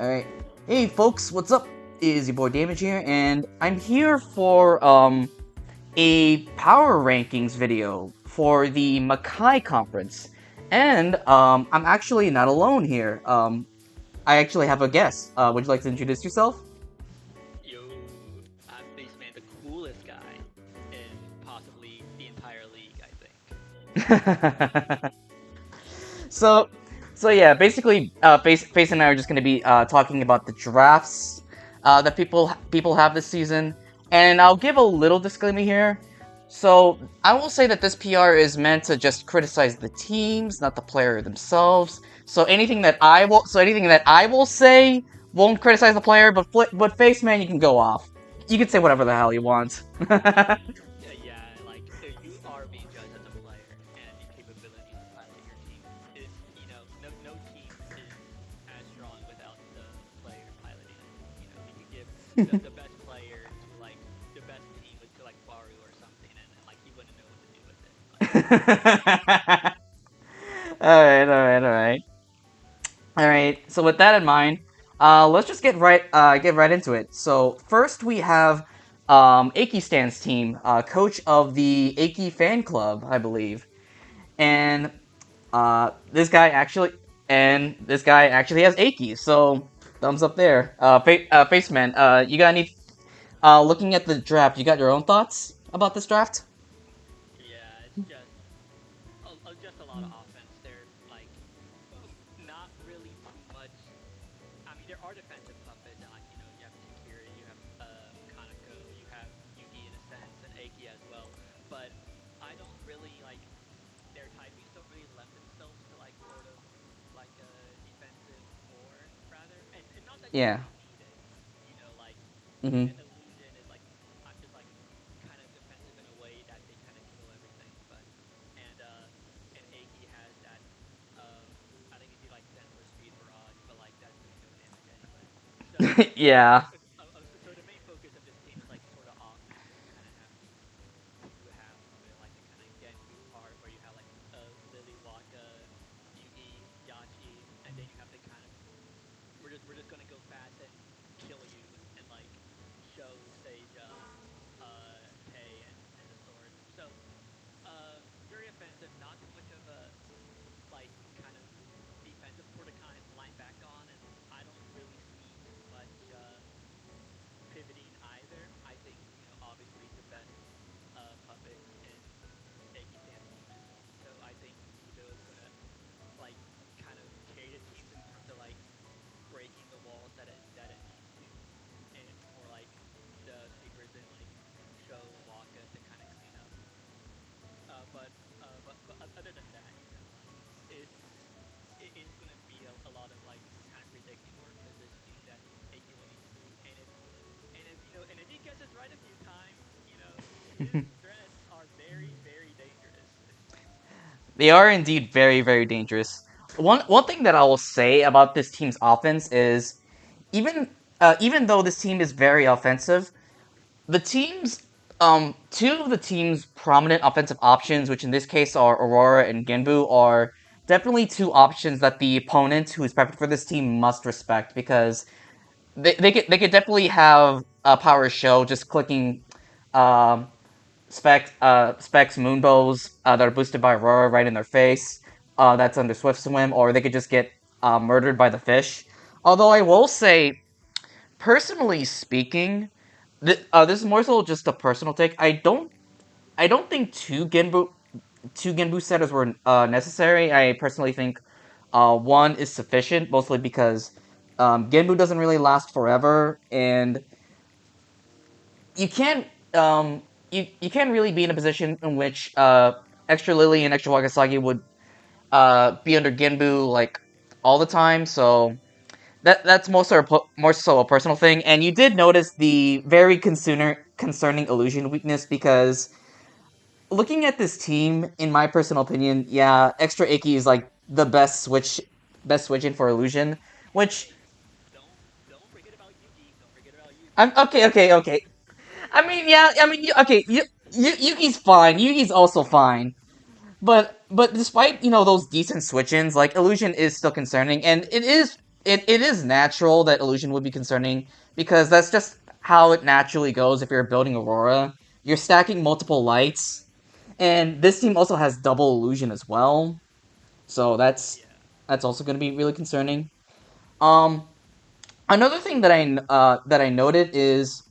Alright. Hey folks, what's up? Is your boy Damage here, and I'm here for a power rankings video for the Makai conference. And I'm actually not alone here. I actually have a guest. Would you like to introduce yourself? Yo, I'm faceman, the coolest guy in possibly the entire league, I think. So yeah, basically, Face and I are just gonna be talking about the drafts that people have this season, and I'll give a little disclaimer here. So I will say that this PR is meant to just criticize the teams, not the player themselves. So anything that I will say won't criticize the player, but Face Man, you can go off. You can say whatever the hell you want. Yeah, like, you are being judged as a player and the capability to pilot your team is, no team is as strong without the player piloting it. You could give the best player to, like, the best team to, like, Baru or something, and like, he wouldn't know what to do with it. Like, Alright. Alright, so with that in mind, let's just get right into it. So first we have Eikistan's team, coach of the Eiki fan club, I believe. And this guy actually has Eiki, so thumbs up there. Faceman, you got any looking at the draft, you got your own thoughts about this draft? yeah, it's just a lot of offense. They're like not really too much. I mean, there are defensive puppets, and like, you have Takiri, you have Kaneko, you have Yugi in a sense, and Eiki as well. But I don't really like their typings don't really lend themselves to like sort of like a defensive core rather, and not that you Yeah. really need it. Like Mm-hmm. an illusion is like I'm just like kind of defensive in a way that they kind of kill everything, but and Eiki has that. Um, I think if you like Zen for Speed Mirage, but like that's doing no damage anyway. So Yeah. so the main focus of this team is like sort of offense. You kind of have you have like the kind of Genbu part where you have like Lily, Waka, Yugi, Yachi, and then you have the kind of we're just gonna go fast and kill you and like show Seiya, Tay, and the sword. So very offensive, not too much of a like kind of defensive sort of line back on, and I don't really see too much pivoting either. I think obviously the best puppet in Eikistan team is Ito. I think Ito is gonna like kind of carry the teams in terms of like breaking the walls that it needs to, and or like the sweepers and like show Waka to kind of clean up. But other than that, it's it's gonna be a lot of like kind of predicting or positioning that Eiki will need to do, and if he gets it right a few times, his threats are very very dangerous. They are indeed very, very dangerous. One thing that I will say about this team's offense is, even though this team is very offensive, the team's two of the team's prominent offensive options, which in this case are Aurora and Genbu, are definitely two options that the opponent who is prepped for this team must respect, because they could definitely have a power show just clicking um, Specs Moonbows that are boosted by Aurora right in their face. That's under Swift Swim, or they could just get murdered by the fish. Although I will say, personally speaking, this is more so just a personal take. I don't think two Genbu setters were necessary. I personally think one is sufficient, mostly because Genbu doesn't really last forever, and you can't you can't really be in a position in which extra Lily and extra Wagasagi would be under Genbu like all the time. So that's more so a personal thing. And you did notice the very concerning illusion weakness, because looking at this team, in my personal opinion, yeah, extra Icky is like the best switch in for illusion. Which Hey, don't forget about Yugi. Don't forget about Yugi. I'm okay. I mean, yeah, I mean, okay, Yugi's fine. Yugi's also fine. But despite those decent switch-ins, like illusion is still concerning, and it is it is natural that illusion would be concerning because that's just how it naturally goes if you're building Aurora. You're stacking multiple lights, and this team also has double illusion as well, so Yeah. that's also going to be really concerning. Um, Another thing that I noted is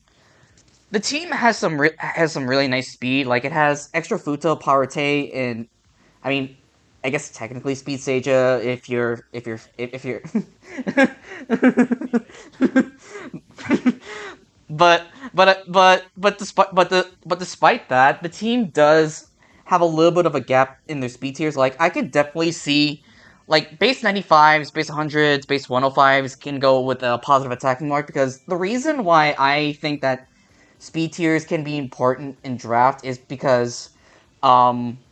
the team has some really nice speed. Like it has extra Futo, Parate, and I mean, I guess technically Speed Seija if you're Speed Sage. but despite that, the team does have a little bit of a gap in their speed tiers. Like I could definitely see like base 95s, base 100s, base 105s can go with a positive attacking mark because the reason why I think that speed tiers can be important in draft is because um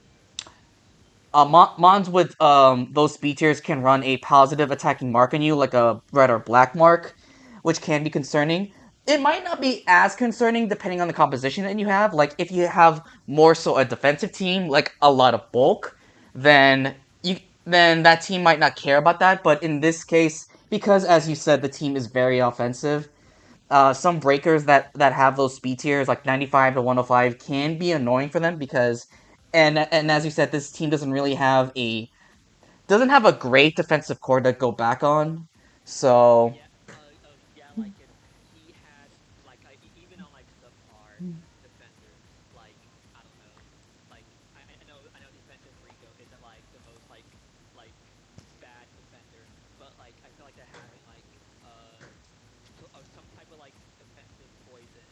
mons with those speed tiers can run a positive attacking mark on you, like a red or black mark, which can be concerning. It might not be as concerning depending on the composition that you have. Like if you have more so a defensive team, like a lot of bulk, then you then that team might not care about that. But in this case, because as you said, the team is very offensive, some breakers that have those speed tiers like 95 to 105 can be annoying for them because and as you said, this team doesn't have a great defensive core to go back on. So Yeah. Yeah. Like he has like even on like subpar defenders. Like I don't know. Like I know defensive Rico isn't like the most like bad defender, but like I feel like that having like some type of like defensive poison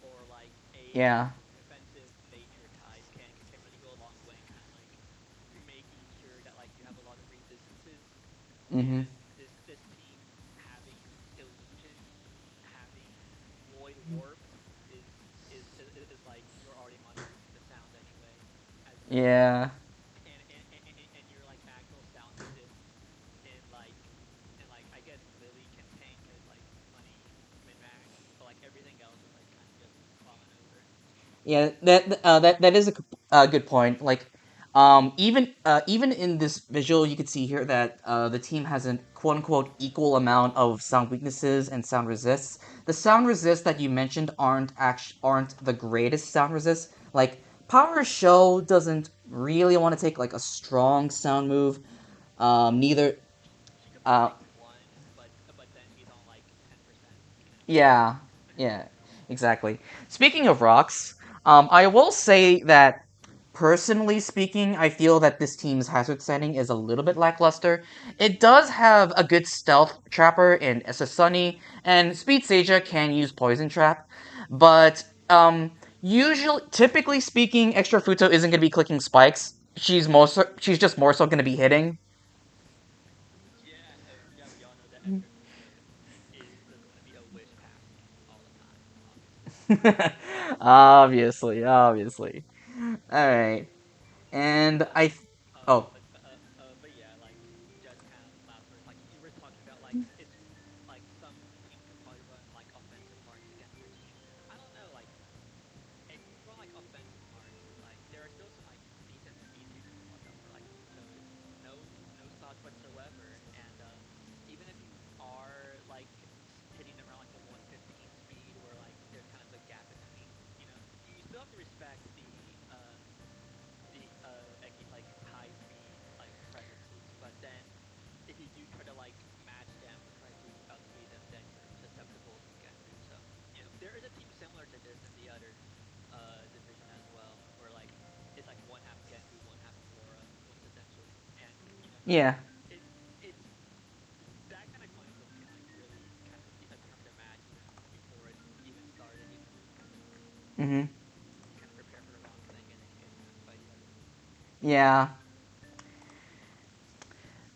or like a yeah. defensive nature type can really go a long way in kind of like making sure that like you have a lot of resistances. Mm-hmm. And this team having illusion, having void warp is like you're already monitoring the sound anyway as well. Yeah. And your like actual sound assist in like I guess Lily can tank as like money min max, but like everything else is like kind of just falling over. Yeah, that is a good point. Like, even in this visual, you could see here that the team has a quote unquote equal amount of sound weaknesses and sound resists. The sound resists that you mentioned aren't the greatest sound resists. Like Power Show doesn't really want to take like a strong sound move. Neither. She could put Uh, like one, but then she's on like 10% penetration. Yeah, yeah, exactly. Speaking of rocks, I will say that personally speaking, I feel that this team's hazard setting is a little bit lackluster. It does have a good stealth trapper in SS Sunny, and Speed Seija can use Poison Trap, but typically speaking, Extra Futo isn't going to be clicking spikes. She's just more so going to be hitting. Yeah, yeah, we all know that extra Futo is just gonna be a wish passing all the time, obviously. Obviously. All right. And But I, oh, but yeah, like just kind of last words. Like you were talking about, like it's like some teams can probably run like offensive marks against your team. I don't know, like if you run like offensive marks, like there are still some like decent speed tiers you can look up for like Futo. No sauce whatsoever, and even if you are like hitting around like the 115 speed, where like there's kind of a gap between, you still have to respect the Eki's like high speed like presences, but then if you do try to like match them or try to outspeed them, then you're susceptible to Genbu. So there is a team similar to this in the other division as well, where like it's like one half Genbu, one half Aurora, essentially, and yeah. it it's that kind of coin flip can like really kind of determine the match even before it even started, Mm-hmm. you kind of prepare for the wrong thing and then you get smacked by the other. Yeah.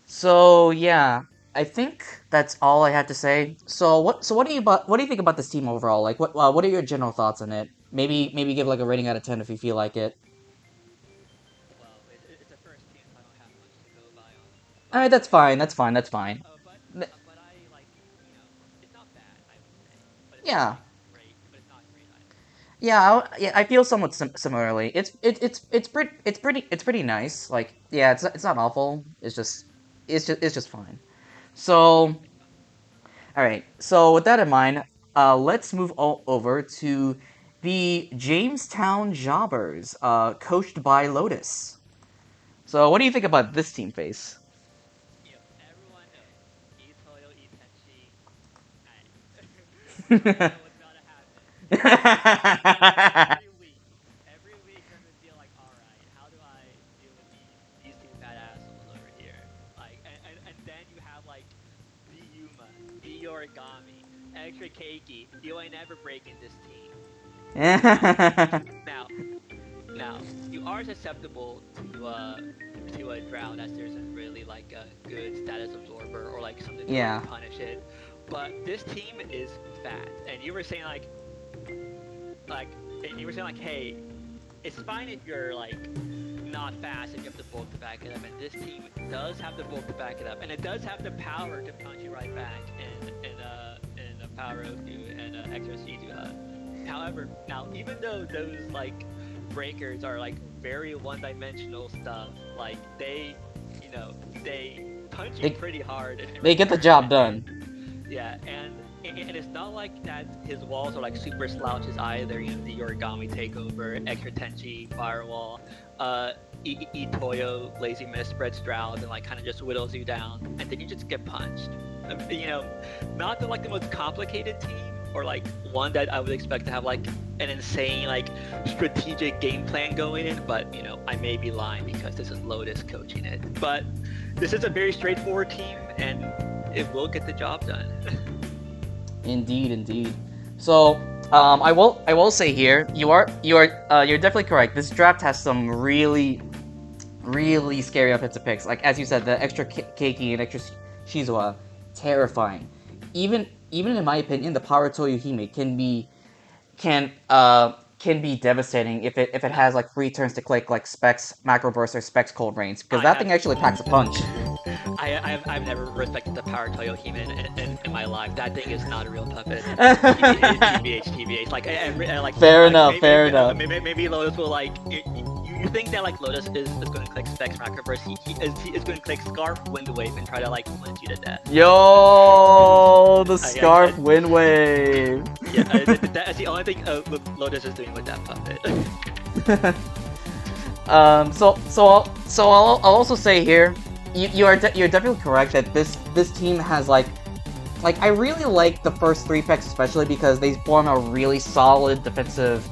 So yeah, I think that's all I had to say. What do you think about this team overall? Like, what are your general thoughts on it? Maybe give like a rating out of 10 if you feel like it. Well, it's a first team, so I don't have much to go by on. All But right, that's fine. That's fine. That's fine. but I like it's not bad, I would say, but it's not Yeah. like great, but it's not great either. Yeah, I feel somewhat similarly. It's pretty nice. Like, yeah, it's not awful. It's just fine. So, It's fine. Alright, so with that in mind, let's move over to the Jamestown Jobbers, coached by Lotus. So what do you think about this team face? Everyone knows. Itoyo, Itenchi, I, we all know what's about to happen. Every week you're gonna feel like, all right, how do I deal with these two fat assholes over here? Like, and then you have like the Yuma, the Origami, extra Keiki. You ain't never breaking this team. Now, now you are susceptible to a drought as there isn't really like a good status absorber or like something to really Yeah. punish it. But this team is fat, and you were saying like you were saying like, hey, it's fine if you're like not fast if you have the bulk to back it up, and this team does have the bulk to back it up, and it does have the power to punch you right back in a power Oku and extra Shizuha. However, now even though those like breakers are like very one-dimensional stuff, like they punch you pretty hard. They get the job done. Yeah, and it's not like that his walls are like super slouches either. You know, the Origami takeover, extra Tenchi, firewall, Itoyo, lazy miss, spreads drought, and like kind of just whittles you down, and then you just get punched. You know, not the most complicated team, or like one that I would expect to have like an insane like strategic game plan going in, but you know, I may be lying because this is Lotus coaching it. But this is a very straightforward team, and it will get the job done. Indeed, indeed. So, I will say here, you're definitely correct. This draft has some really scary offensive picks. Like as you said, the extra Keiki and extra Shizuha, terrifying. Even in my opinion, the power Toyohime can be devastating if it has like free turns to click like Specs Macro Burst or Specs Cold Rains, because that thing actually packs a punch. I've never respected the power Toyohime in my life. That thing is not a real puppet. TBH. Like fair enough. Maybe Lotus will like. You think that like Lotus is going to click Specs Macro Burst? He is going to click Scarf Wind Wave and try to like flinch you to death. Yo, the Scarf Wind Wave. Yeah, that's the only thing Lotus is doing with that puppet. So I'll also say here, you're definitely correct that this team has like I really like the first three picks especially because they form a really solid defensive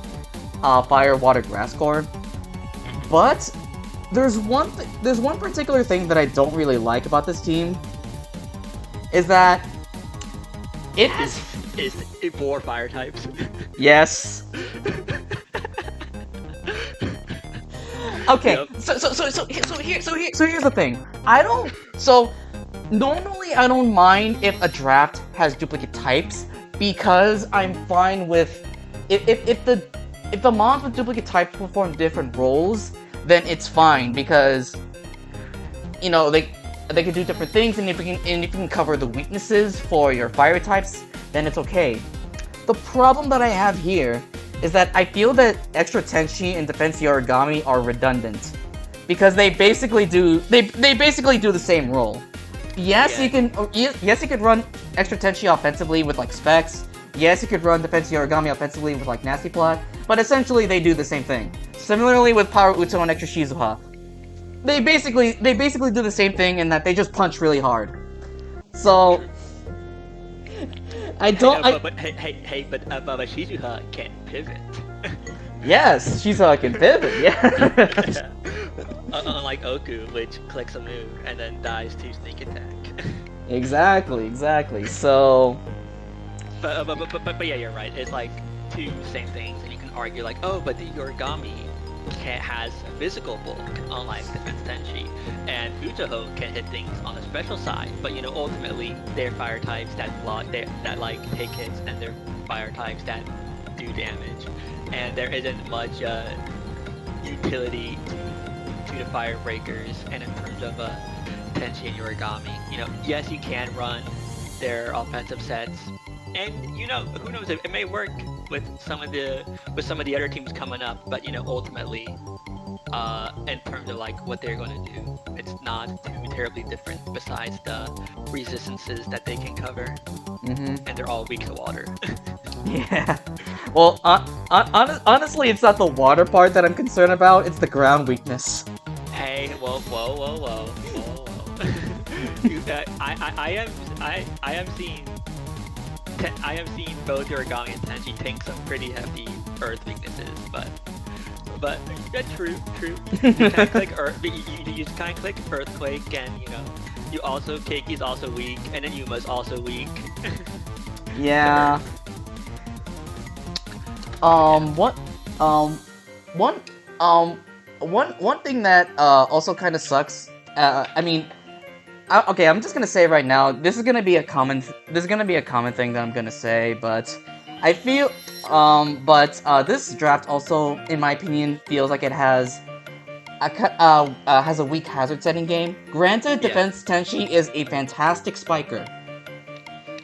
fire, water, grass core. But there's one particular thing that I don't really like about this team is that it has is 4 fire types. Yes. Okay, Yep. so here's the thing. Normally I don't mind if a draft has duplicate types because I'm fine with if the mons with duplicate types perform different roles, then it's fine because you know they can do different things, and if you can cover the weaknesses for your fire types, then it's okay. The problem that I have here is that I feel that extra Tenchi and Defense Origami are redundant because they basically do the same role. Yes, Yeah. you can run extra Tenchi offensively with like Specs. Yes, you could run Defense Origami offensively with like Nasty Plot, but essentially they do the same thing. Similarly with Power Uto and extra Shizuha, they basically do the same thing in that they just punch really hard. So I don't. But Shizuha can't pivot. Yes, Shizuha can pivot. Yeah. Unlike Oku, which clicks a move and then dies to sneak attack. Exactly. So. But yeah, you're right. It's like two same things, and you can argue like, oh, but the Origami has physical bulk, unlike Defense Tenchi, and Toehoe can hit things on the special side. But you know, ultimately, they're fire types that block, that like take hits, and they're fire types that do damage, and there isn't much utility to the fire breakers. And in terms of Tenchi and Origami, you know, yes, you can run their offensive sets. And you know, who knows? It may work with some of the other teams coming up, but you know, ultimately, in terms of like what they're going to do. It's not too terribly different besides the resistances that they can cover, Mm-hmm. and they're all weak to water. Yeah. Well, honestly, it's not the water part that I'm concerned about. It's the ground weakness. Hey, whoa. I am seeing I am seeing both Origami and Tenchi take some pretty hefty earth weaknesses, but yeah, true. You kind of click earth, you kind of click earthquake, and you know, you also Keiki's also weak, and then Yuma's also weak. Yeah. What? One. One thing that also kind of sucks. I mean, okay, I'm just gonna say right now. This is gonna be a common. This is gonna be a common thing that I'm gonna say, but I feel. This draft also, in my opinion, feels like it has has a weak hazard setting game. Granted, Yeah. Defense Tenchi is a fantastic spiker,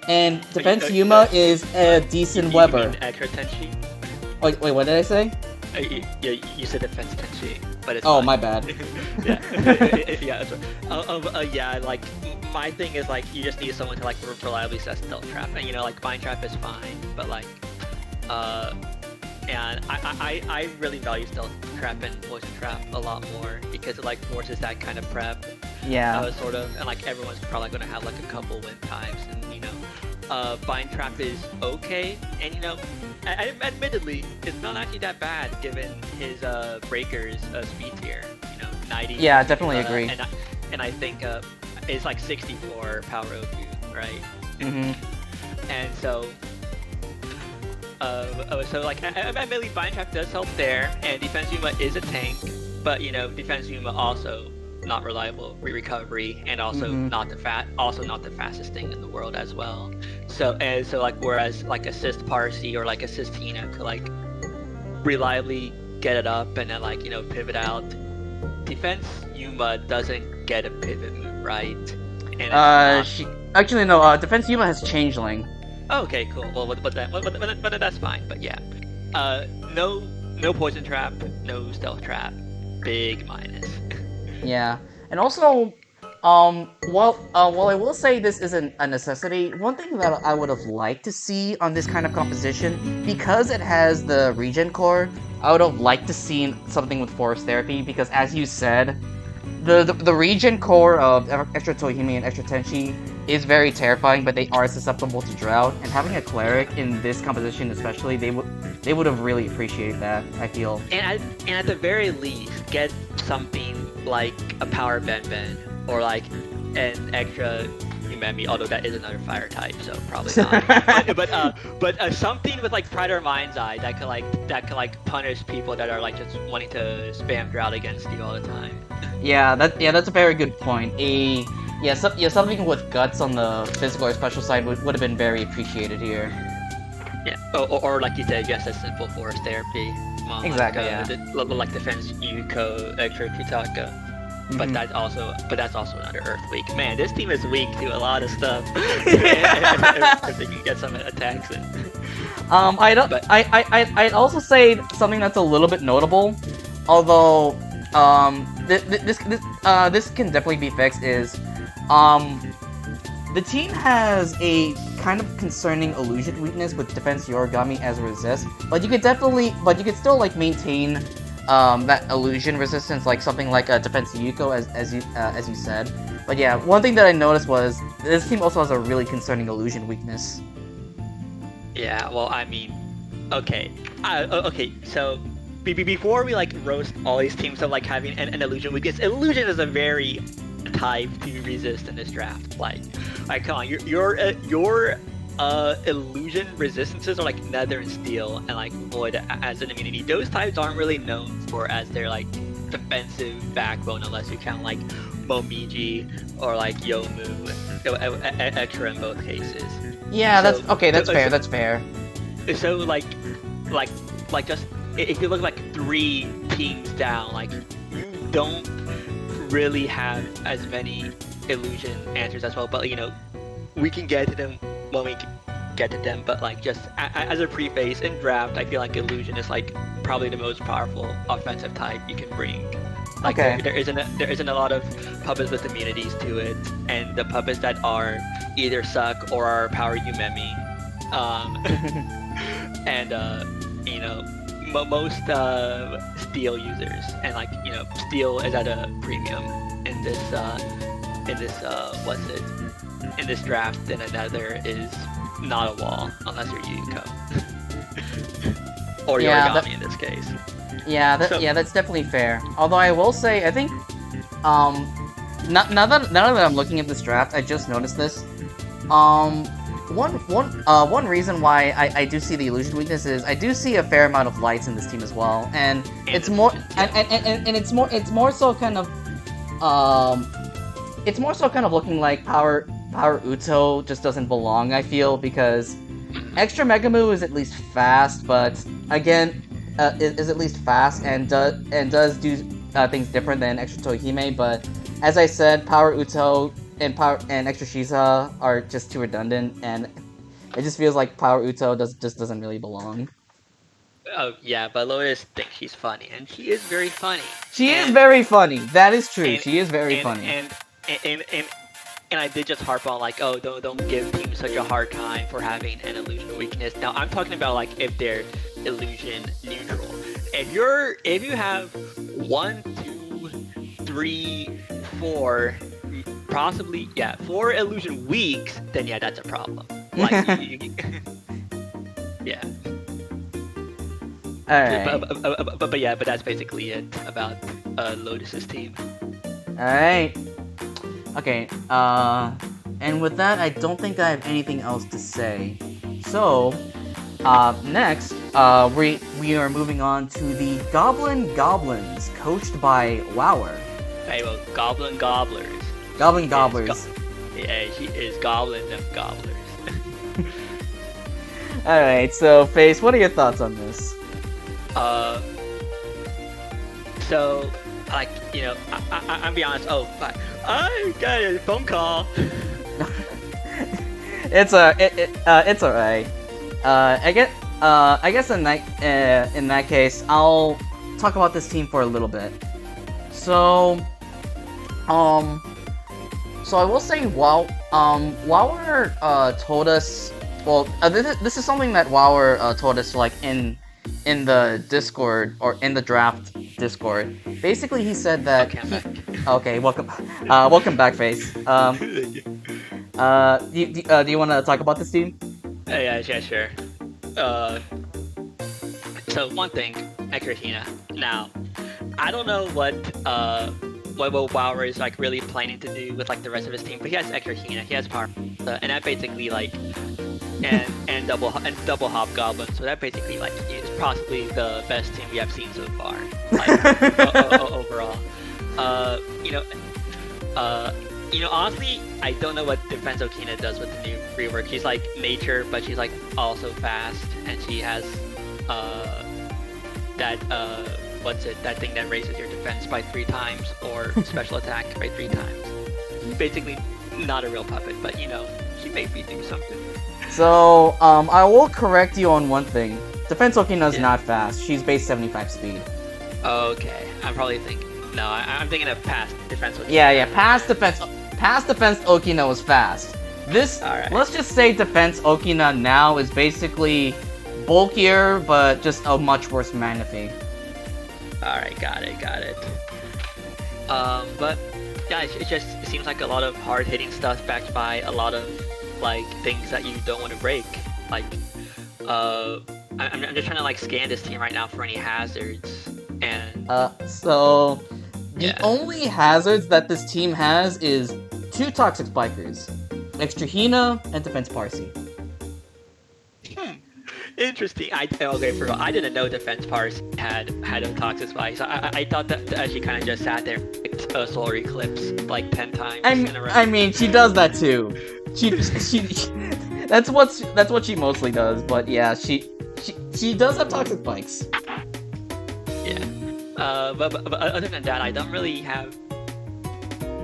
and But Defense Yuma is a decent you Weber. mean Extra Tenchi? Wait, what did I say? You said Defense Tenchi, but it's Oh, fine. my bad. Yeah, yeah, that's right. Yeah. Like my thing is like you just need someone to like reliably set stealth trap, and you know like mine trap is fine, but like, and I really value stealth trap and poison trap a lot more because it like forces that kind of prep, Yeah. sort of, and like everyone's probably gonna have like a couple win times, and you know, bind trap is okay, and you know, admittedly, it's not actually that bad given his breakers speed tier. You know, 90. Yeah, definitely agree. And I think it's like 64 power Oku, right? Mm-hmm. And so, so like, admittedly, bind trap does help there, and Defense Yuma is a tank, but you know, Defense Yuma also not reliable recovery, and also not the fastest thing in the world as well. So like whereas like assist Parsi or like assist Tina could like reliably get it up and then like you know pivot out. Defense Yuma doesn't get a pivot move right. And it's not... She actually no. Defense Yuma has changeling. Oh, okay, cool. Well, but that's fine. But yeah, no poison trap, no stealth trap, big minus. Yeah, and also, while I will say this isn't a necessity, one thing that I would have liked to see on this kind of composition, because it has the regen core, I would have liked to see something with forest therapy, because as you said, the regen core of Extra Toihime and Extra Tenchi is very terrifying, but they are susceptible to drought, and having a cleric in this composition especially, they would have really appreciated that, I feel. And at the very least, get something like a power Ben or like an extra Umemi, although that is another fire type, so probably not. but something with like Pride or Mind's Eye that could like punish people that are like just wanting to spam drought against you all the time. Yeah, that's a very good point. Something with guts on the physical or special side would have been very appreciated here. Yeah, or like you said, just a simple forest therapy. Exactly. Like Defense Yuko, Extra Kutaka. But that's also another Earth weak. Man, this team is weak to a lot of stuff. If they can get some attacks in. I'd also say something that's a little bit notable, although this can definitely be fixed. Is the team has a kind of concerning illusion weakness with Defense Yorigami as a resist, but you could still like maintain that illusion resistance, like something like a Defense Yuko, as you said. But yeah, one thing that I noticed was this team also has a really concerning illusion weakness. Yeah, well, I mean, okay, okay, so before we like roast all these teams of like having an illusion weakness, illusion is a very type to resist in this draft. Like come on, your illusion resistances are like nether and steel and like void as an immunity. Those types aren't really known for as their like defensive backbone unless you count like Momiji or like Yomu, extra in both cases. Yeah, that's fair. That's fair. So like just if you look like 3 teams down, like you don't really have as many illusion answers as well. But you know, we can get to them when we get to them. But like just as a preface in draft, I feel like illusion is like probably the most powerful offensive type you can bring Like Okay. there isn't a lot of puppets with immunities to it, and the puppets that are either suck or are power Yumemi. Um, and you know, most steel users, and like steel is at a premium in this what's it in this draft, and another is not a wall unless you're Yuko or Yeah, Yorigami in this case. So yeah, that's definitely fair. Although I will say, I think, um, now that I'm looking at this draft, I just noticed this. One reason why I do see the illusion weakness is I do see a fair amount of lights in this team as well, and it's more and it's more so kind of it's more so kind of looking like Power Uto just doesn't belong, I feel, because Extra Megamoo is at least fast, but again, is at least fast and does do things different than Extra Tohime. But as I said, Power Uto and Extra Shiza are just too redundant, and it just feels like Power Uto just doesn't really belong. oh yeah, but Lotus thinks she's funny, and she is very funny. She is And very funny. That is true. and She is very and funny. and and and, and I did just harp on like, oh, don't give teams such a hard time for having an illusion weakness. Now I'm talking about like if they're illusion neutral. If you have 1, 2, 3, 4, possibly 4 illusion weaks, then yeah, that's a problem. Like yeah. Alright. But yeah, but that's basically it about Lotus's team. Alright. Okay, and with that, I don't think I have anything else to say. So, next, we are moving on to the Goblin Goblins, coached by Wower. Hey, well, Goblin Gobblers. Goblin Gobblers. Yeah, she is Goblin them Gobblers. Alright, so, Face, what are your thoughts on this? So, like, I'm be honest. Oh, fuck. I got a phone call. It's alright. I guess in that case, I'll talk about this team for a little bit. So, so I will say, Wower told us. Well, this is something that Wower told us, like in the Discord or in the draft Discord. Basically, he said that. Okay, I'm back. Okay, welcome back, Face. Do you want to talk about this team? Yeah, sure. So one thing, Ekrahina. Now, I don't know what Wower is like really planning to do with like the rest of his team, but he has Ekrahina, he has power, and that basically like and double hobgoblin. So that basically like is possibly the best team we have seen so far, like overall. Honestly, I don't know what Defense Okina does with the new rework. She's like nature, but she's like also fast, and she has that thing that raises your defense by 3 times or special attack by 3 times. Basically, not a real puppet, but she made me do something. So, I will correct you on one thing. Defense Okina is not fast. She's base 75 speed. Okay, I'm probably thinking. No, I'm thinking of past Defense Okina. Yeah. Past defense Okina was fast. Alright. Let's just say Defense Okina now is basically bulkier, but just a much worse mana fee. Alright, got it. But yeah, it seems like a lot of hard-hitting stuff backed by a lot of like things that you don't want to break. Like, I'm just trying to like scan this team right now for any hazards, and so the only hazards that this team has is 2 Toxic Spikers, Extra Hina, and Defense Parsi. Interesting. I didn't know Defense Parse had a Toxic Spike. So I thought that she kind of just sat there and picked a Solar Eclipse like 10 times in a row. I mean, she does that too. She that's what she mostly does. But yeah, she does have Toxic Spikes. Yeah. But other than that, I don't really have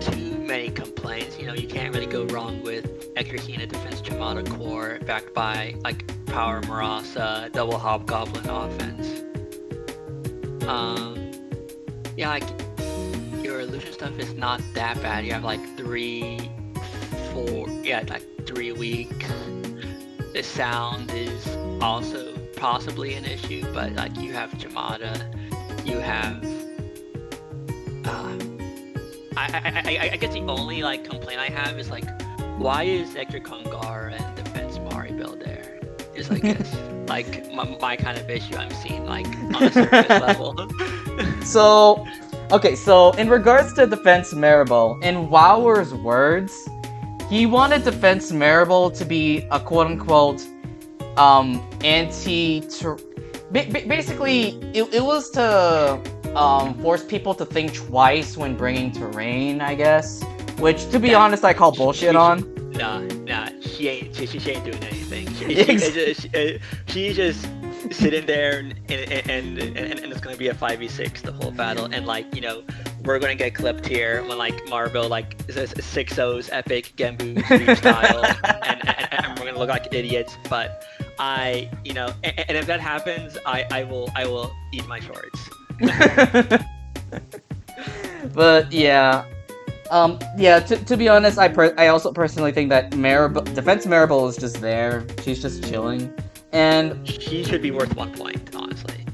too many complaints. You can't really go wrong with Ekrahina Defense Chamada Core backed by like Power Marasa, double Hobgoblin offense. illusion stuff is not that bad. You have like 3, 4, yeah, like 3 weeks. The sound is also possibly an issue, but like you have Jamada, you have. I guess the only like complaint I have is like, why is Hector Kongar and Defense Maribel there? Is I guess like my kind of issue I'm seeing like on a surface level. So, okay, so in regards to Defense Maribel, in Wower's words, he wanted Defense Maribel to be a quote-unquote basically it was to force people to think twice when bringing terrain, I guess, which to be honest I call bullshit on. Nah, she ain't doing anything. She's just sitting there and it's gonna be a 5v6 the whole battle, and like, you know, we're gonna get clipped here when like Maribel like is a 6-0's epic Genbu stream style, and we're gonna look like idiots. But you know, and if that happens, I will eat my shorts. But yeah. Yeah, to be honest, I also personally think that Defense Maribel is just there. She's just chilling. And she should be worth 1 point, honestly.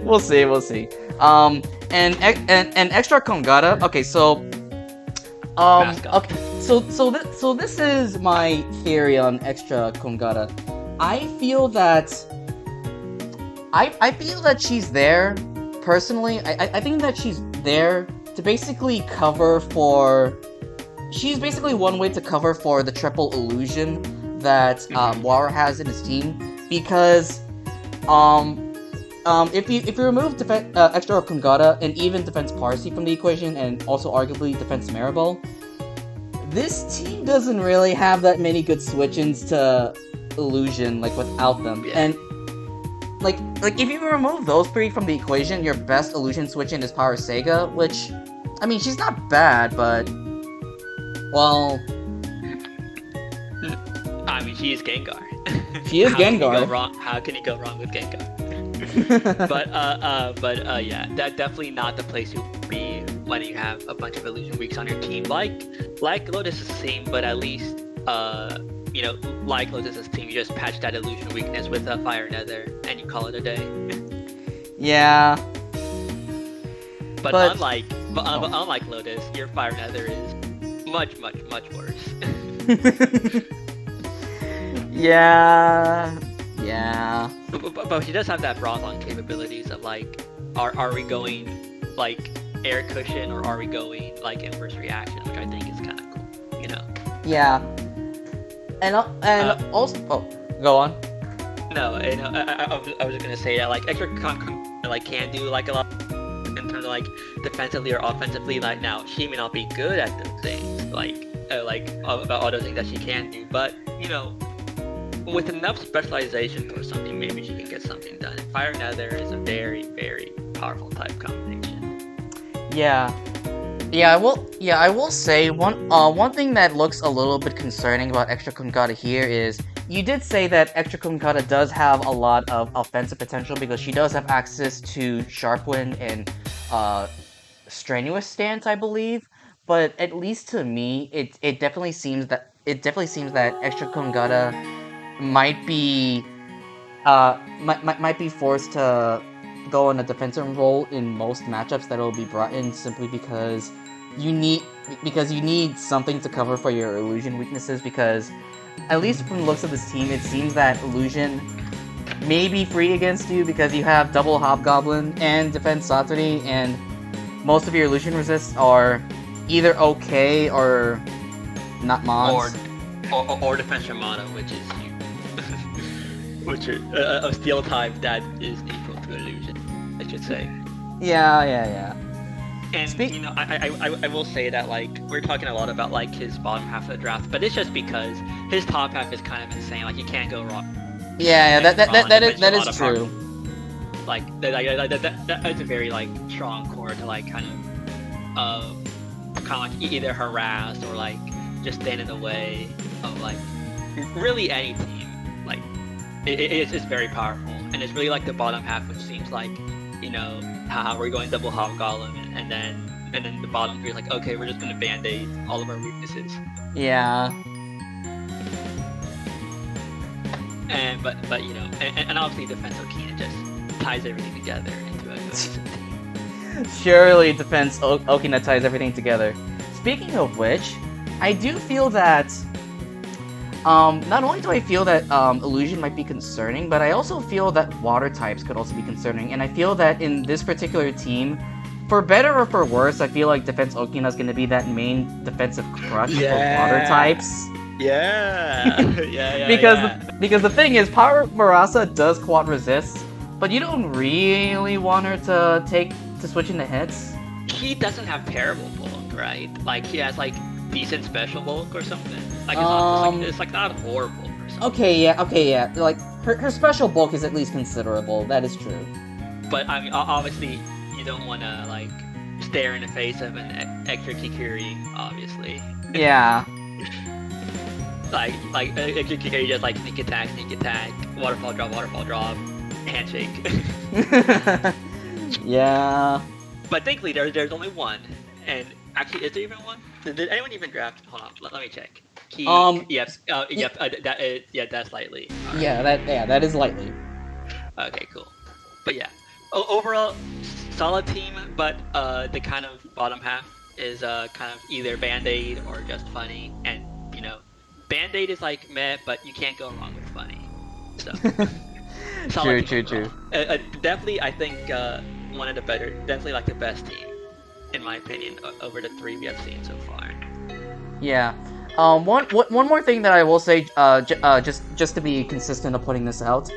We'll see. And extra Kongata. Okay, so okay, so this is my theory on extra Kongata. I feel that she's there. Personally, I think that she's there to basically cover for. She's basically one way to cover for the triple illusion that Water has in his team, because if you remove extra Kungata and even Defense Parsi from the equation, and also arguably Defense Maribel, this team doesn't really have that many good switch-ins to illusion like without them. Yeah. And like if you remove those 3 from the equation, your best illusion switch-in is Power Sega, which, I mean, she's not bad, but well, I mean, she is Gengar. She is Gengar. How can you go wrong with Gengar? but yeah, that's definitely not the place you be when you have a bunch of illusion weeks on your team. Like Lotus's team, but at least you know, like Lotus's team, you just patch that illusion weakness with a Fire Nether and you call it a day. Yeah. But unlike Lotus, your Fire Nether is much worse. Yeah. But she does have that Bronzon capabilities of like, are we going like air cushion or are we going like inverse reaction, which I think is kind of cool, you know? Yeah. And also, go on. No, I was just gonna say that like extra like can do like a lot in terms of like defensively or offensively. Like now, she may not be good at those things, like about all those things that she can do, but you know, with enough specialization or something, maybe she can get something done. Fire Nether is a very, very powerful type combination. Yeah, I will say one thing that looks a little bit concerning about Extra Kungata here is you did say that Extra Kungata does have a lot of offensive potential because she does have access to Sharp Wind and Strenuous Stance, I believe. But at least to me, it definitely seems that Extra Kungata might be forced to go in a defensive role in most matchups that will be brought in simply because you need something to cover for your illusion weaknesses, because at least from the looks of this team, it seems that illusion may be free against you because you have double Hobgoblin and Defense Satori, and most of your illusion resists are either okay or not mons. Or Defense Shamana, which is a steel type that is neutral to illusion, I should say. Yeah. And you know, I will say that like we're talking a lot about like his bottom half of the draft, but it's just because his top half is kind of insane. Like you can't go wrong. Yeah, that is true. Like that's a very like strong core to like kind of like either harass or like just stand in the way of like really any team. Like it's very powerful, and it's really like the bottom half, which seems like, you know, haha, we're going double hobgoblin, and then the bottom three is like, okay, we're just gonna band-aid all of our weaknesses. Yeah. And but you know, and obviously Defense Okina just ties everything together into a cohesive team. Surely Defense Okina ties everything together. Speaking of which, I do feel that not only do I feel that Illusion might be concerning, but I also feel that water types could also be concerning. And I feel that in this particular team, for better or for worse, I feel like Defense Okina is going to be that main defensive crush for water types. Yeah, yeah. Because the thing is, Power Marasa does quad resist, but you don't really want her to switch into hits. He doesn't have terrible bulk, right? Like he has like decent special bulk or something. Like it's like not horrible or something. Okay, yeah. Like her special bulk is at least considerable. That is true. But I mean, obviously, you don't want to like stare in the face of an extra Kikiri, obviously. Yeah. like extra Kikiri just like sneak attack, waterfall drop, handshake. Yeah. But thankfully, there's only one, and actually, is there even one? Did anyone even draft? Hold on, let me check. That's Lightli. Right. Yeah, that is Lightli. Okay, cool. But yeah, overall, solid team. But the kind of bottom half is kind of either Band-Aid or just funny, and you know, Band-Aid is like meh, but you can't go wrong with funny. So True. Definitely, I think one of the better, definitely like the best team, in my opinion, over the three we have seen so far. Yeah. One more thing that I will say, just to be consistent of putting this out,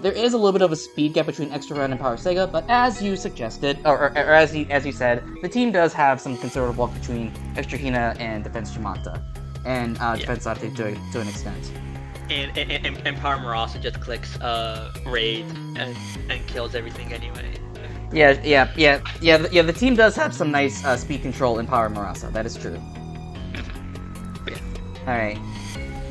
there is a little bit of a speed gap between Extra Run and Power Sega, but as you suggested, or as you said, the team does have some considerable bulk between Extra Hina and Defense Jimanta, and Defense Sate to an extent. And Power Marasa just clicks raid and kills everything anyway. Yeah. The team does have some nice speed control in Power Marasa. That is true. Yeah. All right.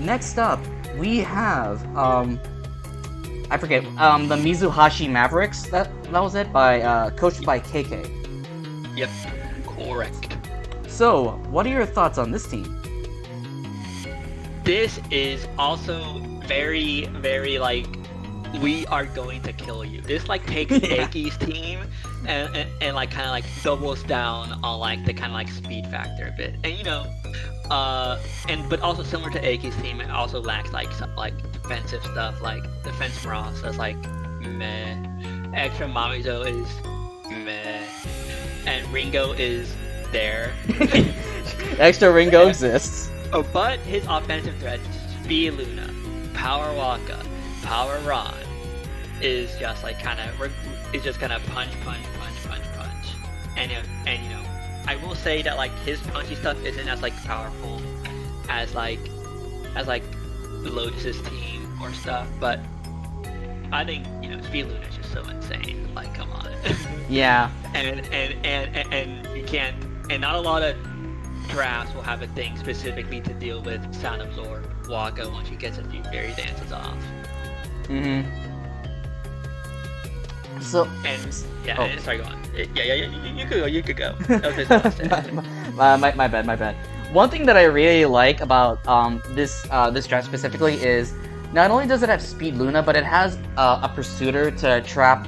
Next up, we have I forget the Mizuhashi Mavericks. That was it by coached by KK. Yep. Correct. So, what are your thoughts on this team? This is also very, very like, we are going to kill you. This like takes Eiki's team and like kind of like doubles down on like the kind of like speed factor a bit. And you know, but also similar to Eiki's team, it also lacks like some like defensive stuff, like Defense Mirage is like meh. Extra Mamizo is meh. And Ringo is there. Extra Ringo exists. Oh, but his offensive threats, Speed Luna, Power Waka, Power Ron, is just like kind of punch. And you know, I will say that like his punchy stuff isn't as like powerful as like Lotus's team or stuff, but I think, you know, Speed Luna is just so insane. Like, come on. Yeah. And you can't, and not a lot of drafts will have a thing specifically to deal with Sound Absorb Waka once he gets a few fairy dances off. So sorry, go on. Yeah, you could go. That was just my bad. One thing that I really like about this draft specifically is not only does it have Speed Luna, but it has a Pursuiter to trap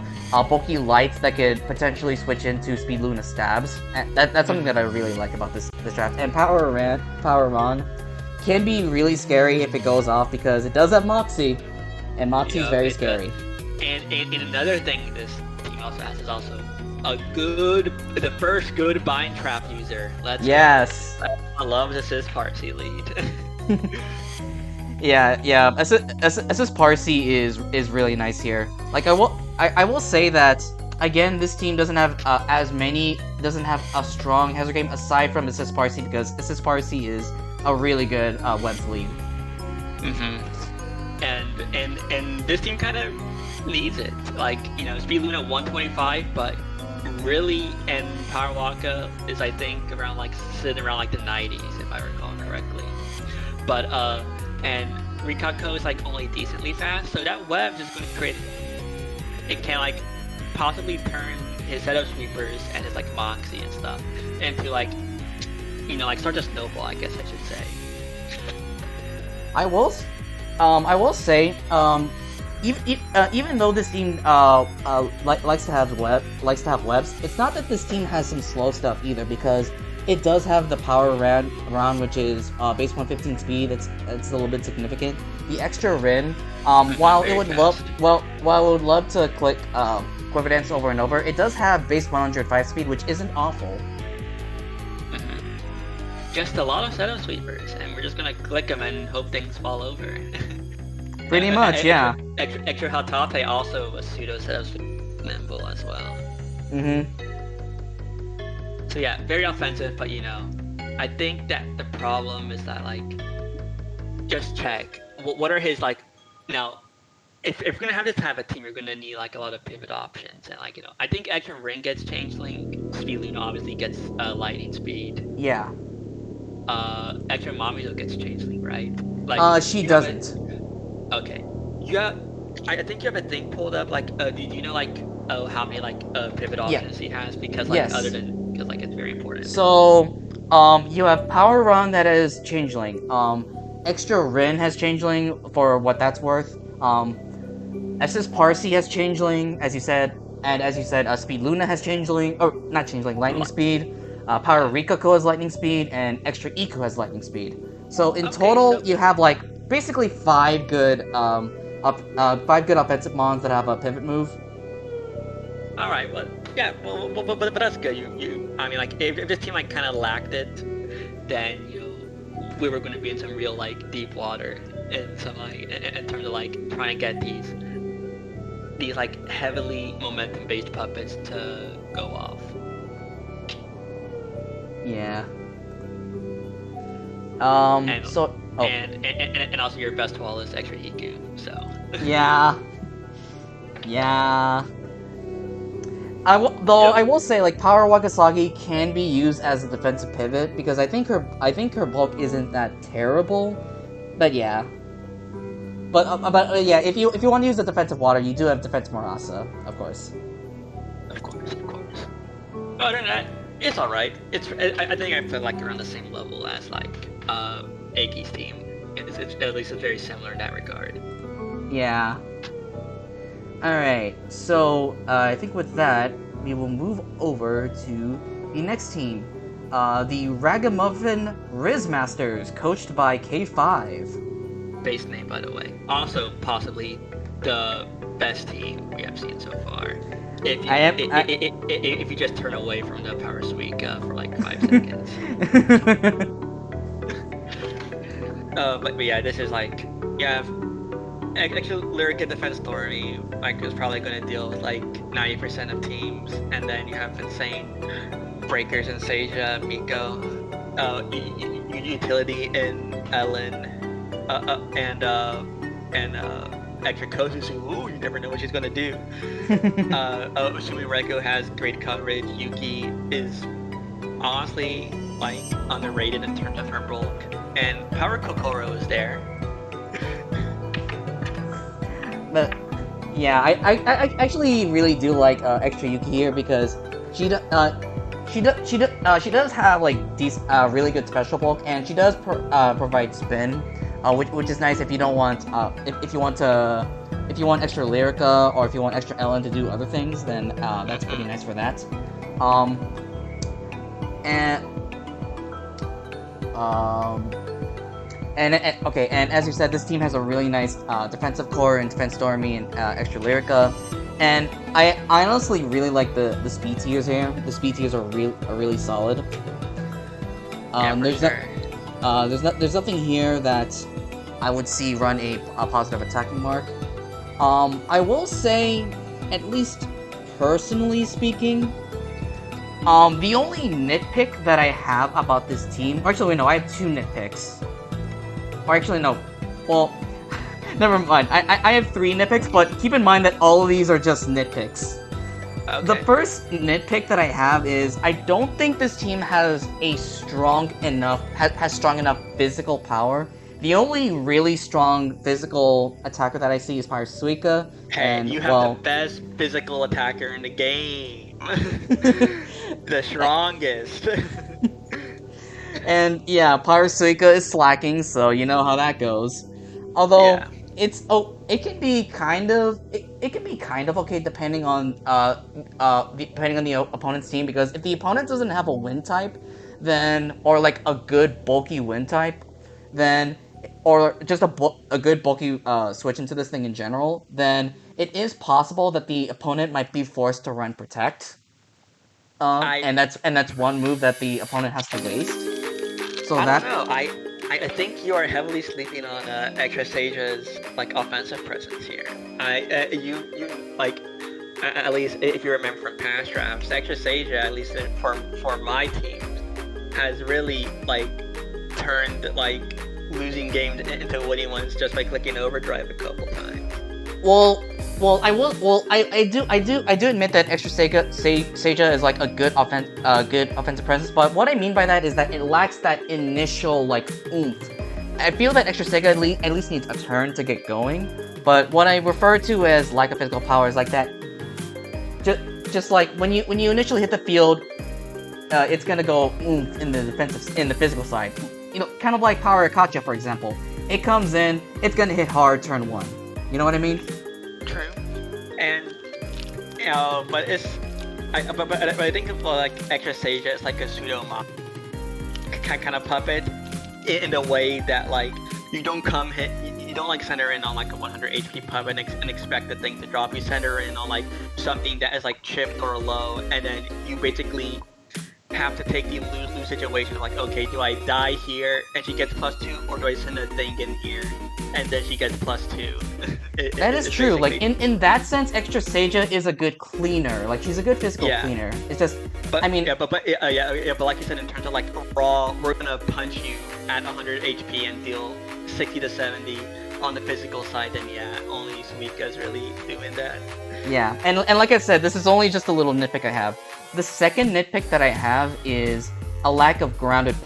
bulky lights that could potentially switch into Speed Luna stabs. And that's something that I really like about this draft. And Power Ron can be really scary if it goes off because it does have Moxie, and Moxie is very scary. And another thing this team also has is also the first good bind trap user. Yes. I love Assist Parsi lead. Yeah. Assist Parsi is really nice here. Like I will say that again, this team doesn't have doesn't have a strong hazard game aside from Assist Parsi because Assist Parsi is a really good web lead. And this team kind of needs it. Like, you know, Speed Luna 125, but really, and Power Waka is, I think, sitting around like the 90s if I recall correctly. But and Rikako is like only decently fast, so that web is going to create. It can like possibly turn his Shadow Sweepers and his like Moxie and stuff into like like start to snowball, I guess I should say. I will say, even though this team likes to have webs, it's not that this team has some slow stuff either, because it does have the power round, which is base 115 speed. It's a little bit significant. The extra Rin, while it would love to click Quiver Dance over and over, it does have base 105 speed, which isn't awful. Just a lot of Shadow Sweepers, and we're just gonna click them and hope things fall over. Pretty much, yeah. Extra Hatate also a pseudo Shadow Sweep nimble as well. So yeah, very offensive, but I think that the problem is that like, just check what are his like. Now, if we're gonna have this type of team, you're gonna need like a lot of pivot options, and like I think Extra Ring gets Changeling, Speed Luna obviously gets Lightning Speed. Yeah. Extra Mamizo gets Changeling, right? Like she doesn't. Okay. I think you have a thing pulled up. Like, do you know like how many like pivot options he has? Because like because like it's very important. So you have Power Run that is Changeling. Extra Rin has Changeling for what that's worth. SS Parsi has Changeling, as you said, and as you said, Speed Luna has Changeling, or not Changeling, Lightning Speed. Power Rikako has Lightning Speed, and Extra Iku has Lightning Speed. So in total, you have like basically 5 good offensive mons that have a pivot move. All right, well, yeah, but that's good. I mean, like if this team like kind of lacked it, then we were going to be in some real like deep water in some like in terms of like trying to get these like heavily momentum based puppets to go off. Yeah. And also your best wall is Extra Iku, so. Yeah. I will say like Power Wakasagi can be used as a defensive pivot because I think her bulk isn't that terrible, but yeah. But yeah, if you want to use the defensive water, you do have defense Marasa, of course. Of course. Other than that, it's all right. I think I put like around the same level as like Eiki's team. It's at least it's very similar in that regard. Yeah. Alright, so I think with that, we will move over to the next team. The Ragamuffin Rizzmasters, coached by K5. Base name, by the way. Also, possibly the best team we have seen so far. If you just turn away from the Power Suika for like 5 seconds. But yeah, this is like, actually, Lyric and Defense Story, like, is probably going to deal with, like, 90% of teams, and then you have Insane, Breakers in Seija, Miko, Utility in Ellen, and Extra Kozusu, ooh, you never know what she's going to do. Usumi Reiko has great coverage, Yuki is honestly, like, underrated in terms of her bulk, and Power Kokoro is there. But yeah, I actually really do like Extra Yuki here because she does have like really good special bulk, and she does provide spin, which is nice if you don't want if you want extra Lyrica or if you want extra Ellen to do other things, then that's pretty nice for that. And as you said, this team has a really nice defensive core and defense Stormy and extra Lyrica, and I honestly really like the speed tiers here. The speed tiers are really solid. There's nothing here that I would see run a positive attacking mark. I will say, at least personally speaking, the only nitpick that I have about this team, or actually no, I have 2 nitpicks. Or actually, no. Well, never mind. I have 3 nitpicks, but keep in mind that all of these are just nitpicks. Okay. The first nitpick that I have is I don't think this team has strong enough physical power. The only really strong physical attacker that I see is Power Suika. Hey, and, you have the best physical attacker in the game. The strongest. And yeah, Parasuika is slacking, so you know how that goes. Although Yeah. it can be it can be kind of okay depending on the opponent's team, because if the opponent doesn't have a wind type, then or like a good bulky wind type, then or just a good bulky switch into this thing in general, then it is possible that the opponent might be forced to run protect. I And that's one move that the opponent has to waste. So I don't that know. I think you are heavily sleeping on Extra Sage's like offensive presence here. You like at least if you remember from past drafts, Extra Sage at least for my team has really like turned like losing games into winning ones just by clicking overdrive a couple times. well, I do admit that extra Seija is like a good offensive presence, but what I mean by that is that it lacks that initial like oomph. I feel that extra Sega at least needs a turn to get going, but what I refer to as lack of physical power is like that. Just like when you initially hit the field, it's gonna go oomph in the defensive in the physical side. You know, kind of like Power Akacha, for example. It comes in, it's gonna hit hard turn one. You know what I mean? True. And but but I think of like Extra Sage as like a pseudo mom kind of puppet in the way that like you don't you don't like center in on like a 100 HP puppet and expect the thing to drop. You center in on like something that is like chipped or low, and then you basically have to take the lose-lose situation. Like, okay, do I die here and she gets +2, or do I send a thing in here and then she gets +2? That is true. Like in that sense, Extra Seija is a good cleaner. Like she's a good physical cleaner. It's just, but I mean, but like you said, in terms of like raw, we're gonna punch you at 100 HP and deal 60 to 70 on the physical side. Then yeah, only Suika's really doing that. yeah. And like I said, this is only just a little nitpick I have. The second nitpick that I have is a lack of grounded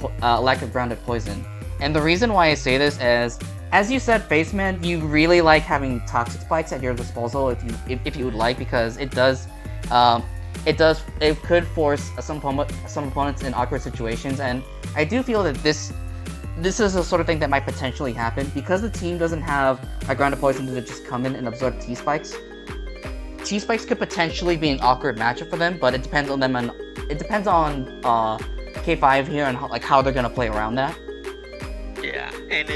poison. And the reason why I say this is, as you said, Faceman, you really like having toxic spikes at your disposal if you would like, because it could force some opponents in awkward situations, and I do feel that this is the sort of thing that might potentially happen because the team doesn't have a grounded poison to just come in and absorb T spikes. T spikes could potentially be an awkward matchup for them, but it depends on them and it depends on K5 here and how they're gonna play around that. Yeah, and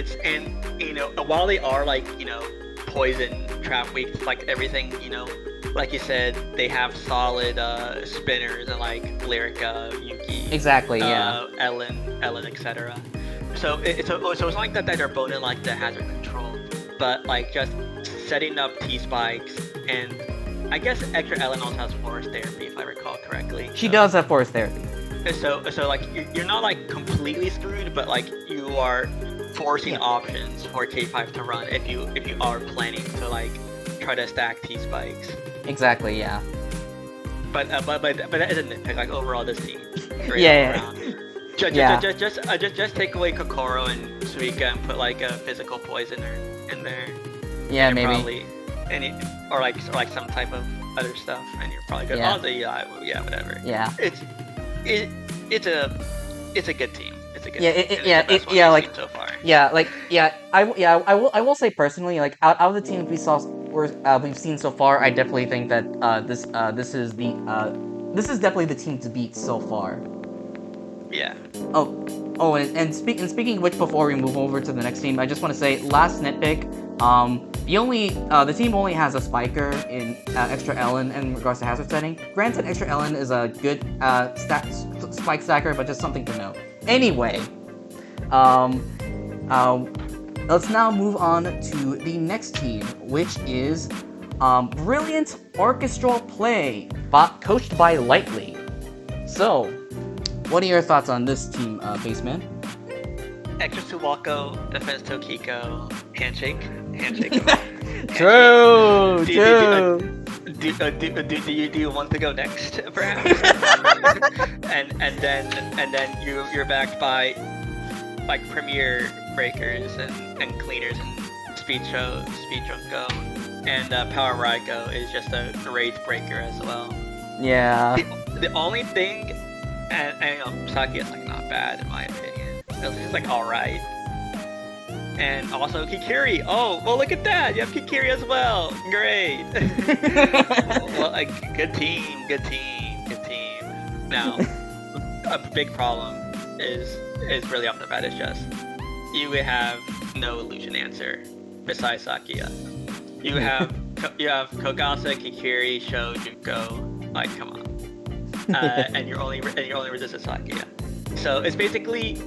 you know, while they are like, you know, poison trap weak, like everything, you know, like you said, they have solid spinners and like Lyrica, Yuki, Exactly, yeah. Ellen, etc. So it's not like that they're boning like the hazard control, but like just setting up T spikes, and I guess extra Ellen also has forest therapy if I recall correctly. She does have forest therapy. So like you're not like completely screwed, but like you are forcing options for K5 to run if you are planning to like try to stack T spikes. Exactly, yeah. But that isn't nitpick. Like overall, this team. Yeah. Just take away Kokoro and Suika and put like a physical poisoner in there. Yeah, and maybe. Probably or like some type of other stuff, and you're probably good. Yeah. Oh, yeah, whatever. Yeah. It's a good team. It's a good team. So far. I will say personally, like out of the teams we've seen so far, I definitely think that this is definitely the team to beat so far. Yeah. And speaking of which, before we move over to the next team, I just want to say last nitpick. The team only has a spiker in extra Ellen in regards to hazard setting. Granted, extra Ellen is a good spike stacker, but just something to know. Anyway, let's now move on to the next team, which is Brilliant Orchestral Play, coached by Lightli. So, what are your thoughts on this team, Faceman? Extra Suwako, Defense Tokiko, handshake. True. Do you want to go next, perhaps? and then you're backed by like premier breakers and cleaners and speed Junko, and Power Raiko is just a great breaker as well. Yeah. The only thing, and you know, Saki is like not bad in my opinion. It's just like all right. And also Kikiri. Oh, well, look at that. You have Kikiri as well. Great. Well, like, good team. Now, a big problem is really off the bat. It's just you have no illusion answer besides Sakia. You have Kogasa, Kikiri, Sho, Junko. Like, come on. And you're only resistant Sakia. So it's basically,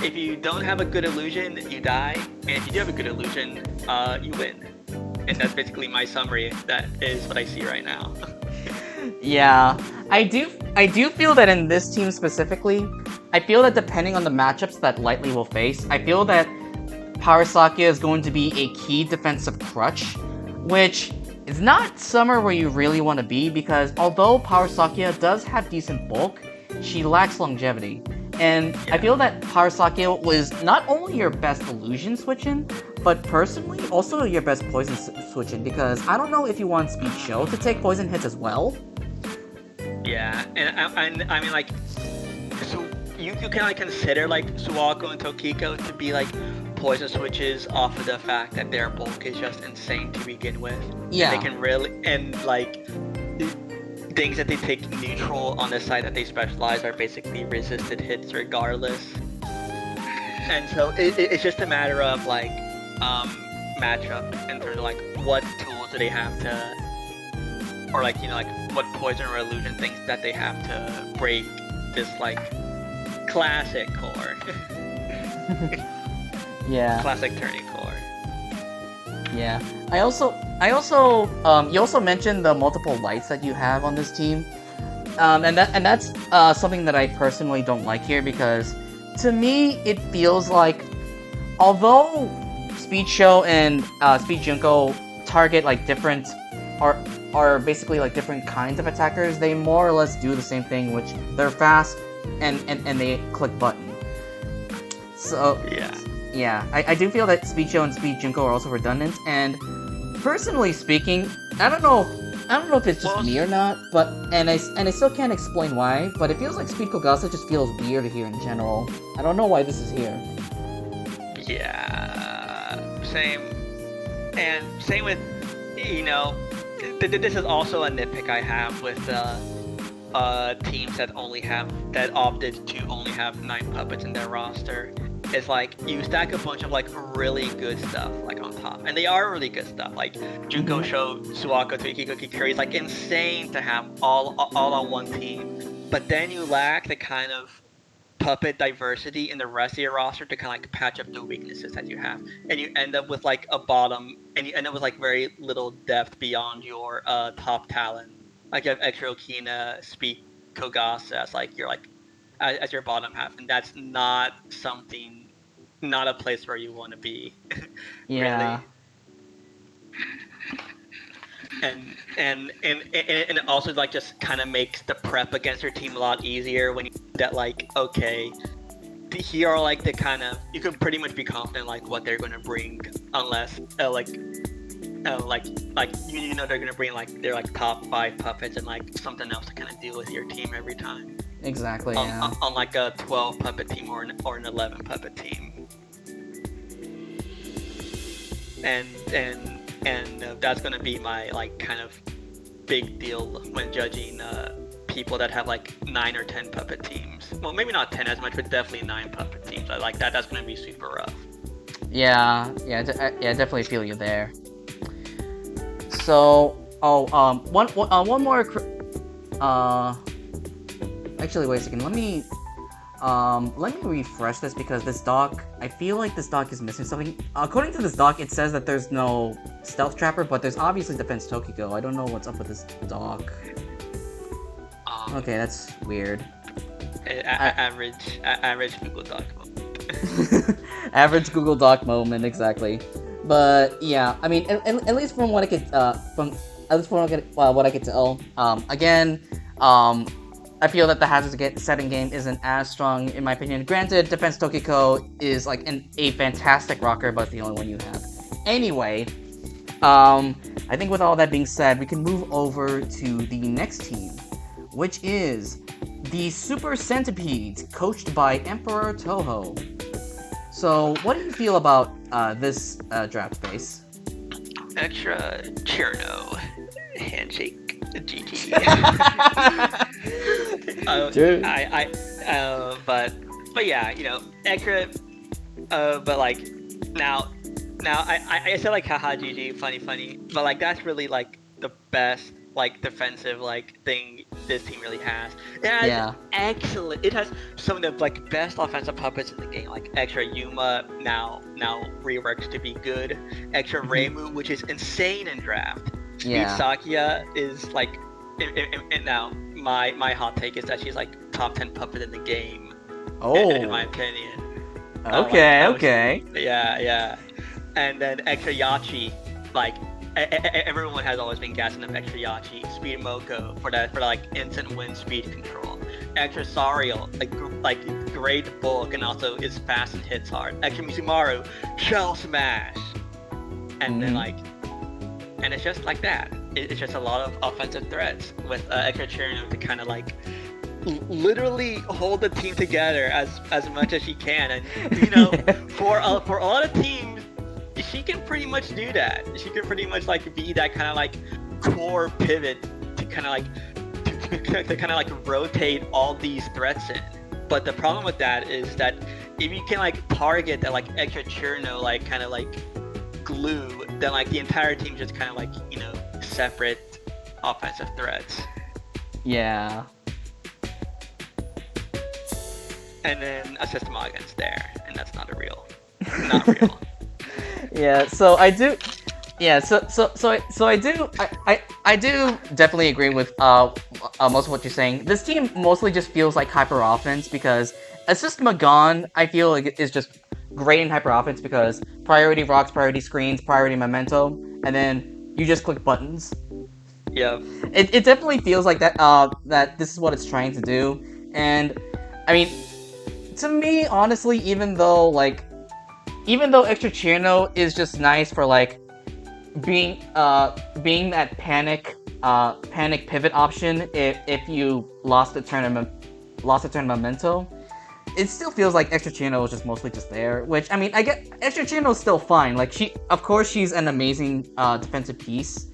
if you don't have a good illusion, you die, and if you do have a good illusion, you win. And that's basically my summary. That is what I see right now. Yeah, I do feel that in this team specifically, I feel that depending on the matchups that Lightli will face, I feel that Power Sakia is going to be a key defensive crutch, which is not somewhere where you really want to be, because although Power Sakia does have decent bulk, she lacks longevity. And I feel that Power Sakia was not only your best illusion switch-in, but personally also your best poison switch-in, because I don't know if you want Speed Show to take poison hits as well. Yeah, and I mean, like, so you can like consider like Suwako and Tokiko to be like poison switches off of the fact that their bulk is just insane to begin with. Yeah. And they can really, and like, things that they take neutral on the side that they specialize are basically resisted hits regardless. And so it's just a matter of like matchup in terms of like what tools do they have to, or like, you know, like what poison or illusion things that they have to break this like classic core. Yeah. Classic turning core. Yeah. I also you also mentioned the multiple lights that you have on this team, and that's something that I personally don't like here, because to me it feels like, although Speed Show and Speed Junko target like different are basically like different kinds of attackers, they more or less do the same thing, which they're fast and they click button. So yeah, I do feel that Speed Show and Speed Junko are also redundant, and personally speaking, I don't know if it's just me or not, but and I still can't explain why, but it feels like Speed Kogasa just feels weird here in general. I don't know why this is here. Yeah, same. And same with, you know, this is also a nitpick I have with teams that opted to only have 9 puppets in their roster. It's like you stack a bunch of like really good stuff like on top, and they are really good stuff. Like Junko, Sho, Suwako, Toikiko, Kikiri is like insane to have all on one team. But then you lack the kind of puppet diversity in the rest of your roster to kind of like patch up the weaknesses that you have, and you end up with like a bottom, and you end up with like very little depth beyond your top talent. Like you have Extra Okina, Speed Kogasa as like your like as your bottom half, and that's not a place where you want to be. Yeah. Really. And it also like just kind of makes the prep against your team a lot easier when you that like, okay, here are like the kind of, you can pretty much be confident like what they're going to bring, unless like you know they're going to bring like their like top 5 puppets and like something else to kind of deal with your team every time. Exactly. Yeah. On like a 12 puppet team or an 11 puppet team. And that's gonna be my like kind of big deal when judging people that have like 9 or 10 puppet teams. Well, maybe not 10 as much, but definitely 9 puppet teams. I like that. That's gonna be super rough. Yeah, definitely feel you there. So, one more. Actually, wait a second. Let me refresh this, because this doc, I feel like this doc is missing something. According to this doc, it says that there's no Stealth Trapper, but there's obviously Defense Tokiko. I don't know what's up with this doc. Okay, that's weird. Average Google Doc moment. Average Google Doc moment, exactly. But yeah, I mean, at least from what I could, what I could tell, again, I feel that the hazard setting game isn't as strong, in my opinion. Granted, Defense Tokiko is like a fantastic rocker, but it's the only one you have. Anyway, I think with all that being said, we can move over to the next team, which is the Super Centipedes, coached by Emperor Toehoe. So, what do you feel about this draft base? Extra Cherno handshake GG. Dude. But yeah, extra. But like now, I said like haha GG funny, but like that's really like the best like defensive like thing this team really has. It has Yeah. excellent. It has some of the like best offensive puppets in the game. Like extra Yuma now reworked to be good. Extra Reimu, which is insane in draft. Speed Yeah. Sakia is like, and now my hot take is that she's like top 10 puppet in the game. Oh. In my opinion. Okay, okay. Yeah. And then extra Yachi, like everyone has always been gassing up extra Yachi, Speed Moko for like instant wind speed control. Extra Sariel, like great bulk and also is fast and hits hard. Extra Mizumaru, Shell Smash, and then like, and it's just like that. It's just a lot of offensive threats with extra Cherno to kind of like literally hold the team together as much as she can, and for a lot of teams she can pretty much do that. She can pretty much like be that kind of like core pivot to kind of like to kind of like rotate all these threats in. But the problem with that is that if you can like target that like extra Cherno like kind of like glue, then like the entire team just kind of like separate offensive threats. Yeah. And then a system against there, and that's not real. Yeah, so I do. Yeah, I do definitely agree with most of what you're saying. This team mostly just feels like hyper offense because Assist Magon I feel like is just great in hyper offense because priority rocks, priority screens, priority memento, and then you just click buttons. Yeah. It definitely feels like that that this is what it's trying to do, and I mean, to me honestly, even though Extra Cherno is just nice for like being that panic pivot option if you lost a turn memento, it still feels like Extra Cherno is just mostly just there. Which I mean, I get Extra Cherno is still fine. Like she's an amazing defensive piece,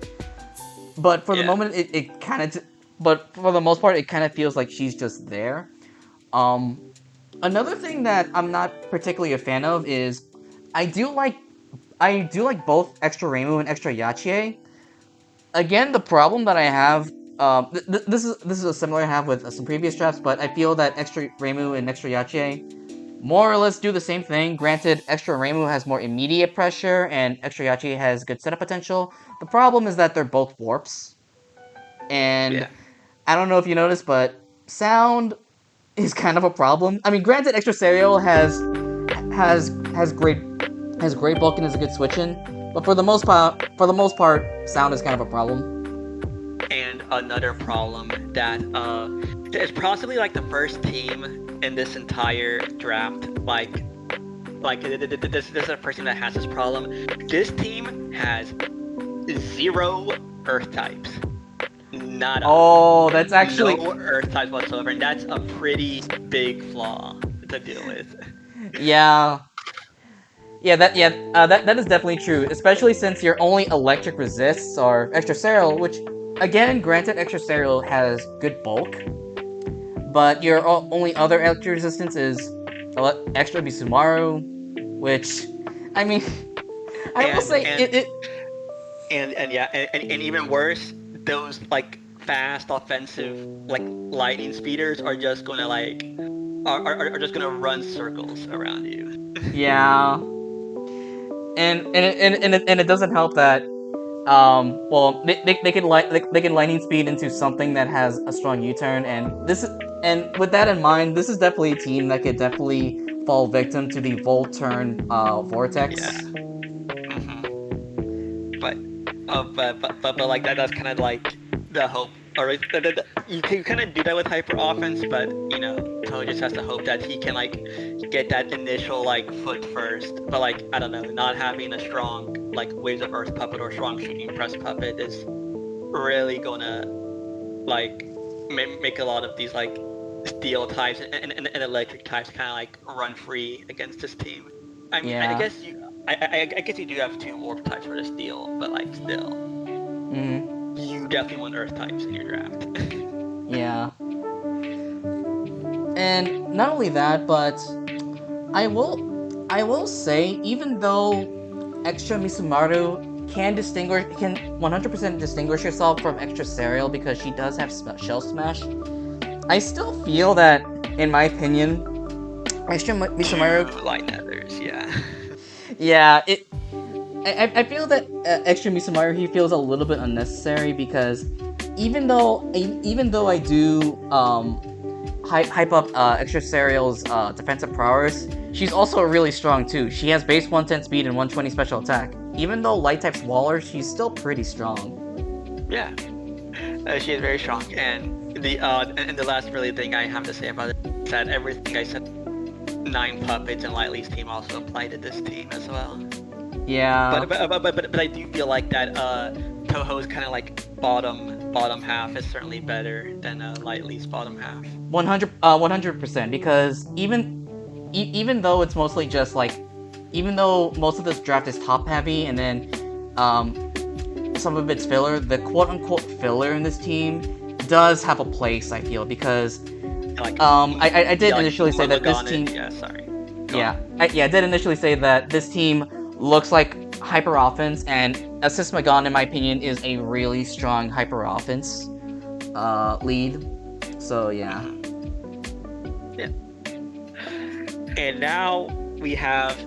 but for the moment it kind of but for the most part it kind of feels like she's just there. Another thing that I'm not particularly a fan of is I do like both Extra Reimu and Extra Yachi. Again, the problem that I have, this is a similar I have with some previous drafts, but I feel that Extra Reimu and Extra Yachi more or less do the same thing. Granted, Extra Reimu has more immediate pressure, and Extra Yachi has good setup potential. The problem is that they're both warps, and I don't know if you noticed, but sound is kind of a problem. I mean, granted, Extra Serial has great bulk and is a good switch in, but for the most part, sound is kind of a problem. And another problem that is possibly like the first team in this entire draft, this is a person that has this problem. This team has 0 Earth types. Nada. Oh, that's actually no Earth types whatsoever, and that's a pretty big flaw to deal with. Yeah. That is definitely true, especially since your only electric resists are Extra Serial, which, again, granted, Extra Serial has good bulk, but your only other electric resistance is Extra Bisumaru, which, I mean, I will say it. And even worse, those like fast offensive like lightning speeders are just gonna like are just gonna run circles around you. Yeah. And it doesn't help that well they can lightning speed into something that has a strong U-turn, and with that in mind, this is definitely a team that could definitely fall victim to the Volt turn vortex. Yeah. But like that's kind of like the hope. Or you can kind of do that with hyper offense, but Toe just has to hope that he can like get that initial like foot first. But like I don't know, not having a strong like Waves of Earth puppet or strong shooting press puppet is really gonna like make a lot of these like steel types and electric types kind of like run free against this team. I mean, I Yeah. guess I guess you do have 2 orb types for the steel, but like still, you definitely want earth types in your draft. Yeah. And not only that, but I will say, even though Extra Misumaru can 100% distinguish herself from Extra Serial because she does have Shell Smash, I still feel that, in my opinion, Extra Misumaru, 2 light nethers, yeah. yeah, I feel that Extra Misumaru he feels a little bit unnecessary because even though I do hype up Extra Serial's defensive prowess, she's also really strong too. She has base 110 speed and 120 special attack. Even though light type's Waller, she's still pretty strong. Yeah, she is very strong. And the last really thing I have to say about it is that everything I said, 9 puppets and Lightli's team also apply to this team as well. Yeah. But I do feel like that Toehoe's kind of like bottom half is certainly better than Lightli's bottom half. 100% because even though it's mostly just like, even though most of this draft is top heavy and then some of it's filler, the quote unquote filler in this team does have a place, I feel, because Like, I did initially say that this team, Yeah, sorry. I did initially say that this team looks like hyper offense, and Assist Magon, in my opinion, is a really strong hyper offense lead. So yeah. Yeah. And now we have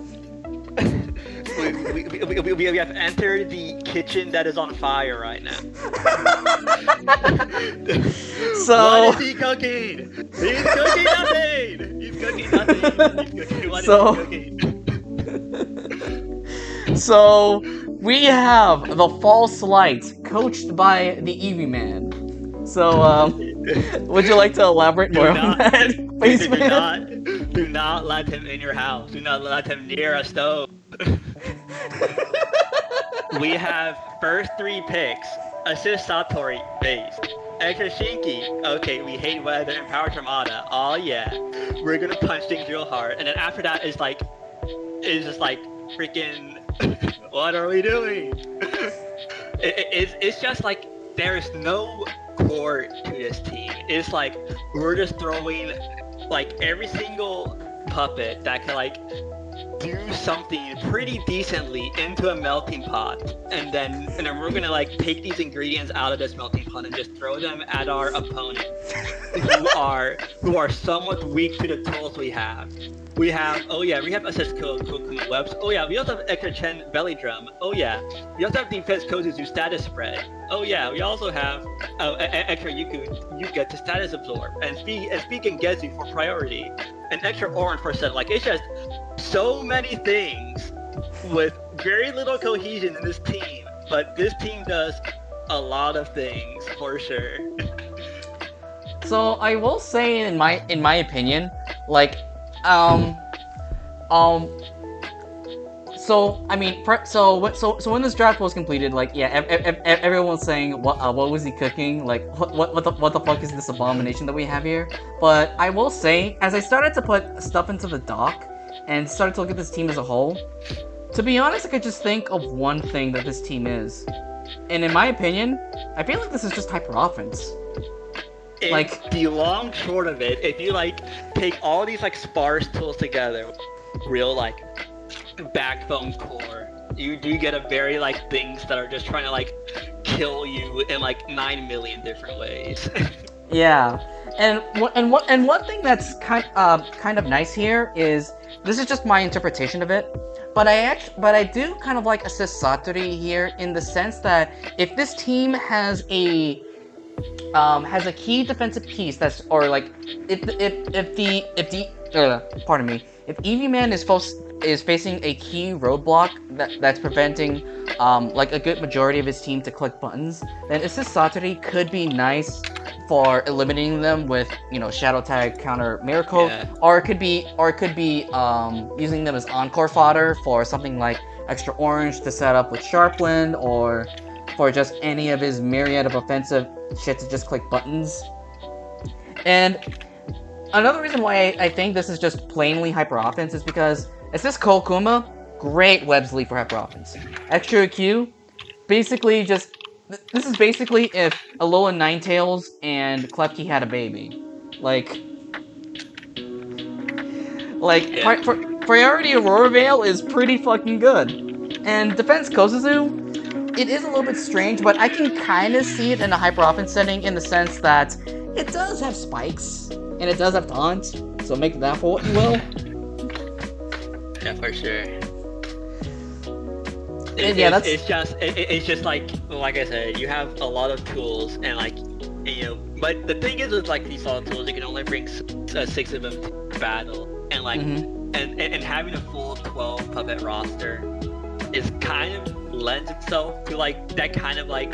we have entered the kitchen that is on fire right now. So what is he cooking? He's cooking nothing. He's cooking nothing. He's cooking. What So- is he cooking? So we have the false light, coached by the Eevee man. So would you like to elaborate more on that, faceman? Do not let him in your house. Do not let him near a stove. We have first 3 picks. Assist Satori, base. Extra Shinki, okay, we hate weather and Power Tremata. Oh yeah. We're gonna punch things real hard. And then after that is just like freaking what are we doing? It's just like there's no core to this team. It's like we're just throwing like every single puppet that can like do something pretty decently into a melting pot, and then we're gonna like take these ingredients out of this melting pot and just throw them at our opponent, who are somewhat weak to the tools we have. We have assist Kokuma webs. Oh yeah, we also have Extra Chen belly drum. Oh yeah, we also have defense Kozuzu status spread. Oh yeah, we also have extra Yuka to status absorb, and speaking Gezu for priority, and extra orange for set. Like it's just so many things with very little cohesion in this team, but this team does a lot of things for sure. So I will say, in my opinion, like, so I mean, so when this draft was completed, like, yeah, everyone was saying, what was he cooking? Like, what the fuck is this abomination that we have here? But I will say, as I started to put stuff into the doc and started to look at this team as a whole, to be honest, I could just think of one thing that this team is, and in my opinion, I feel like this is just hyper offense. Like the long short of it, if you like take all these like sparse tools together, real like backbone core, you do get a very like things that are just trying to like kill you in like 9 million different ways. Yeah, and one thing that's kind of nice here is, this is just my interpretation of it, but I do kind of like assist Satori here in the sense that if this team has a key defensive piece that's, or like if Eevee Man is facing a key roadblock that's preventing like a good majority of his team to click buttons, then Assist Satori could be nice for eliminating them with, Shadow Tag, counter Miracle, Yeah. or it could be using them as encore fodder for something like Extra Orange to set up with Sharpwind, or for just any of his myriad of offensive shit to just click buttons. And another reason why I think this is just plainly hyper offense is because it's this Kokuma, great web sleeve for hyper offense. Extra Q, basically just this is basically if Alola Ninetales and Klepki had a baby. Yeah. Priority Aurora Veil is pretty fucking good. And Defense Kosuzu, it is a little bit strange, but I can kind of see it in a hyper offense setting in the sense that it does have spikes and it does have taunt, so make that for what you will. Yeah, for sure. And yeah, that's it's just like I said, you have a lot of tools and like but the thing is with like these solid tools, you can only bring 6 of them to battle, and like and having a full 12 puppet roster is kind of lends itself to like that kind of like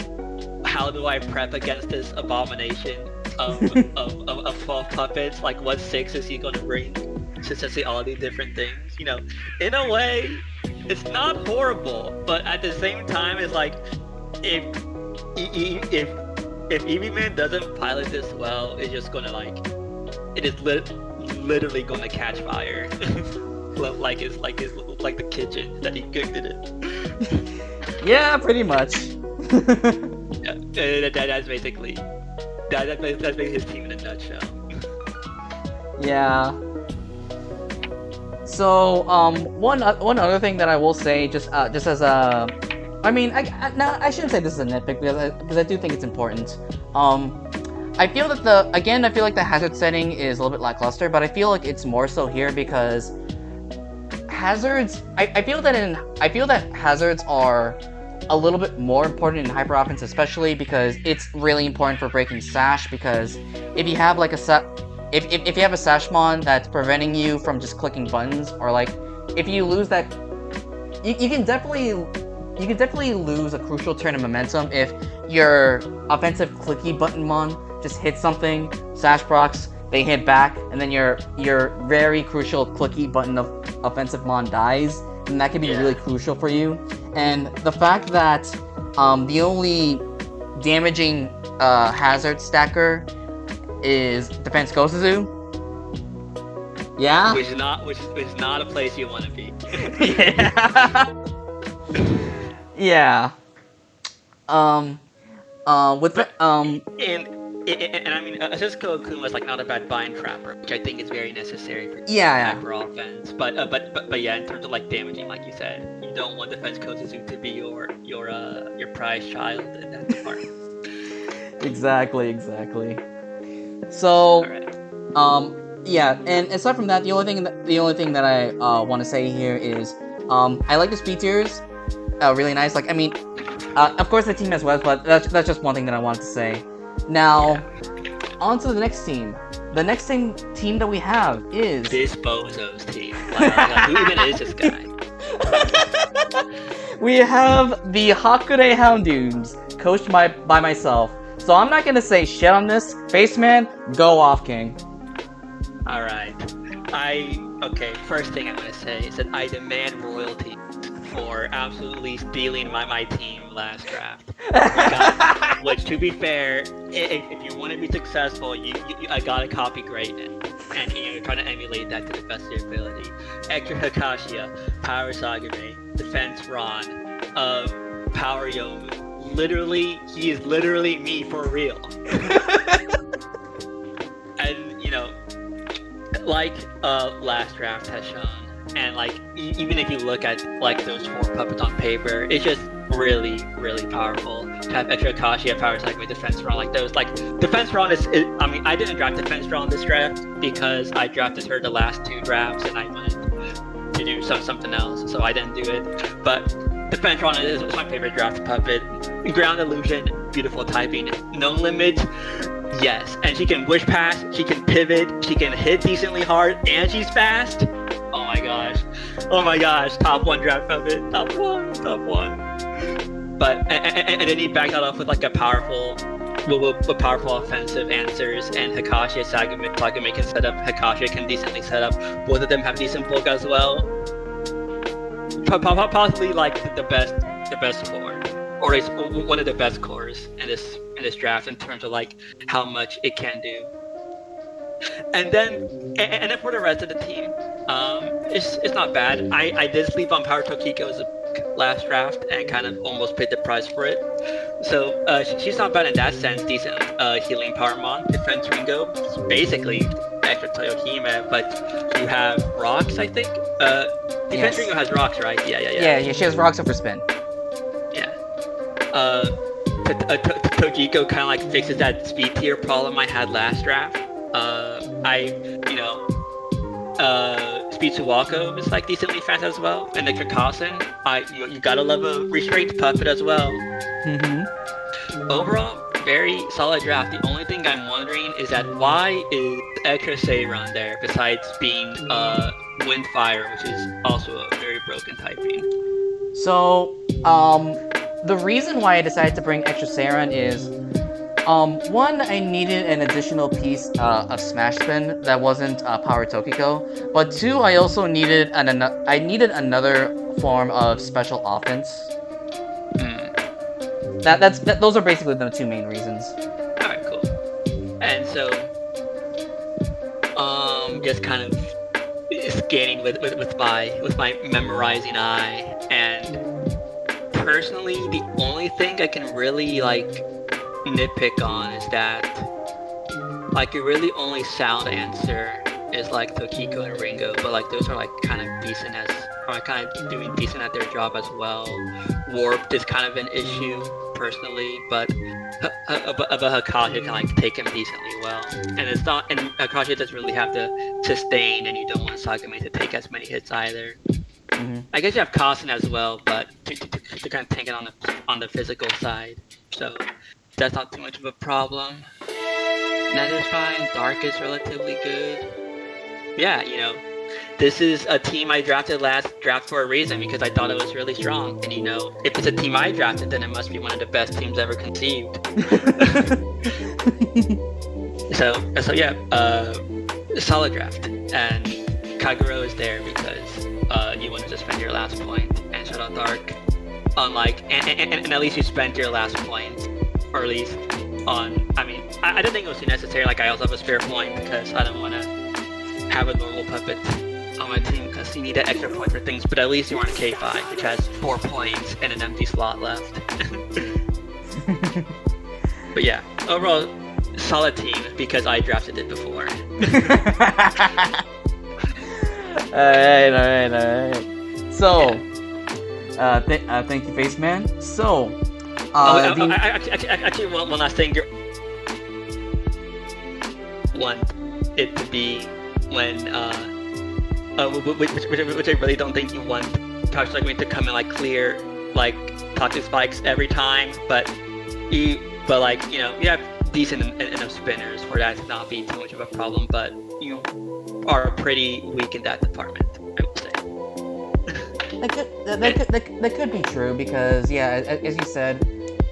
how do I prep against this abomination of 12 puppets? Like what 6 is he gonna bring to say all these different things? In a way, it's not horrible, but at the same time, it's like if Eevee Man doesn't pilot this well, it's just gonna it is literally gonna catch fire, like the kitchen that he cooked in it. Yeah, pretty much. Yeah, that's basically his team in a nutshell. Yeah. So, one other thing that I will say, just as a, I mean, I shouldn't say this is a nitpick because I do think it's important. I feel that I feel like the hazard setting is a little bit lackluster, but I feel like it's more so here because hazards. I feel that hazards are a little bit more important in hyper offense, especially because it's really important for breaking sash. Because if you have like if you have a Sashmon that's preventing you from just clicking buttons, or like if you lose that, you can definitely lose a crucial turn of momentum if your offensive clicky button mon just hits something, Sash procs, they hit back, and then your very crucial clicky button of offensive mon dies, and that can be really crucial for you. And the fact that the only damaging hazard stacker is Defense Kosuzu. Yeah? Which is not a place you want to be. Yeah. Yeah. And I mean, Cisco Kuma is like not a bad bind trapper, which I think is very necessary for hyper offense. But yeah, in terms of like damaging, like you said, you don't want Defense Kosuzu to be your prize child in that department. Exactly. So, Right. yeah, and aside from that, the only thing that I want to say here is, I like the speed tiers, really nice. Like, I mean, of course the team has webs, but that's just one thing that I wanted to say. Now, on to the next team. The next team that we have is this Bozo's team. Like, who even is this guy? We have the Hakurei Houndooms, coached by myself. So I'm not gonna say shit on this. Faceman, go off, King. Alright. Okay, first thing I'm gonna say is that I demand royalty for absolutely stealing my team last draft. Which, to be fair, if you want to be successful, I gotta copy greatness. And you're trying to emulate that to the best of your ability. Extra Hakashia, Power Sagame, Defense Ron, Power Yomu. Literally, he is literally me for real. And like last draft has shown, and like even if you look at like those 4 puppets on paper, it's just really powerful to have Extra Akashia, Power Segment, Defense Ron like those. Like Defense Ron I mean, I didn't draft Defense Ron this draft because I drafted her the last 2 drafts and I wanted to do something else, so I didn't do it. But Defense Ron is my favorite draft puppet. Ground Illusion, beautiful typing. No limit, yes. And she can wish pass, she can pivot, she can hit decently hard, and she's fast. Oh my gosh, top 1 draft puppet, top one. But and then he backed that off with like a powerful offensive answers, and Hakashia Sagame can set up. Hakashia can decently set up. Both of them have decent bulk as well. Possibly like the best core, or it's one of the best cores in this draft in terms of like how much it can do. And then for the rest of the team, it's not bad. I did sleep on Power Tokiko's last draft and kind of almost paid the price for it. So she's not bad in that sense. Decent healing power mon. Defense Ringo, basically extra Toyohime, but you have rocks, I think. Defense Yes. Ringo has rocks, right? Yeah, she has rocks up for spin. Yeah. Uh, Tojiko kind of like fixes that speed tier problem I had last draft. You know, Speed Suwako is like decently fast as well, and the Kakasen, you gotta love a restrained puppet as well. Overall, very solid draft. The only thing I'm wondering is that why is extra Seiron there besides being Windfire, which is also a very broken typing. So, the reason why I decided to bring extra Seiron is, one, I needed an additional piece of Smash Spin that wasn't Power Tokiko, but two, I also needed another form of special offense. Those are basically the two main reasons. All right, cool. And so, just kind of scanning with my memorizing eye, and personally, the only thing I can really like nitpick on is that like your really only sound answer is like Tokiko and Ringo, but like those are like kind of decent kind of doing decent at their job as well. Warped is kind of an issue personally, but Hakashi can like take him decently well, and Hakashi doesn't really have to sustain, and you don't want Sagame to take as many hits either. I guess you have Kasen as well, but to kind of tank it on the physical side, so that's not too much of a problem. Nether's fine, Dark is relatively good. Yeah, this is a team I drafted last draft for a reason, because I thought it was really strong. And if it's a team I drafted, then it must be one of the best teams ever conceived. so yeah, solid draft. And Kaguro is there because you wanted to spend your last point, and Shadow Dark, unlike, and at least you spent your last point, or at least on, I don't think it was too necessary. Like, I also have a spare point because I don't want to have a normal puppet on my team because you need that extra point for things, but at least you aren't K5, which has 4 points and an empty slot left. But yeah, overall, solid team because I drafted it before. Alright. So, thank you, Faceman. So, actually, one last thing. Want it to be when, which I really don't think you want Toxic Spike to come in like clear, like Toxic Spikes every time, but you have decent enough spinners for that to not be too much of a problem, but you are pretty weak in that department, I would say. That could be true because, yeah, as you said,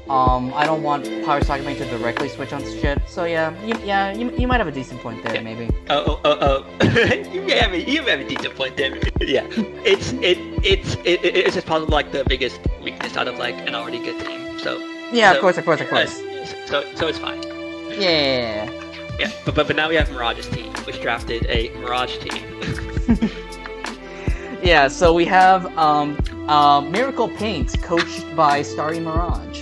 I don't want Power Sakame to directly switch on shit. So yeah, you might have a decent point there, maybe. You have a decent point there. Yeah, it's just probably like the biggest weakness out of like an already good team. So yeah, of course. So it's fine. Yeah. Yeah, but now we have Mirage's team, which drafted a Mirage team. Yeah, so we have Miracle Paint, coached by Starry Mirage.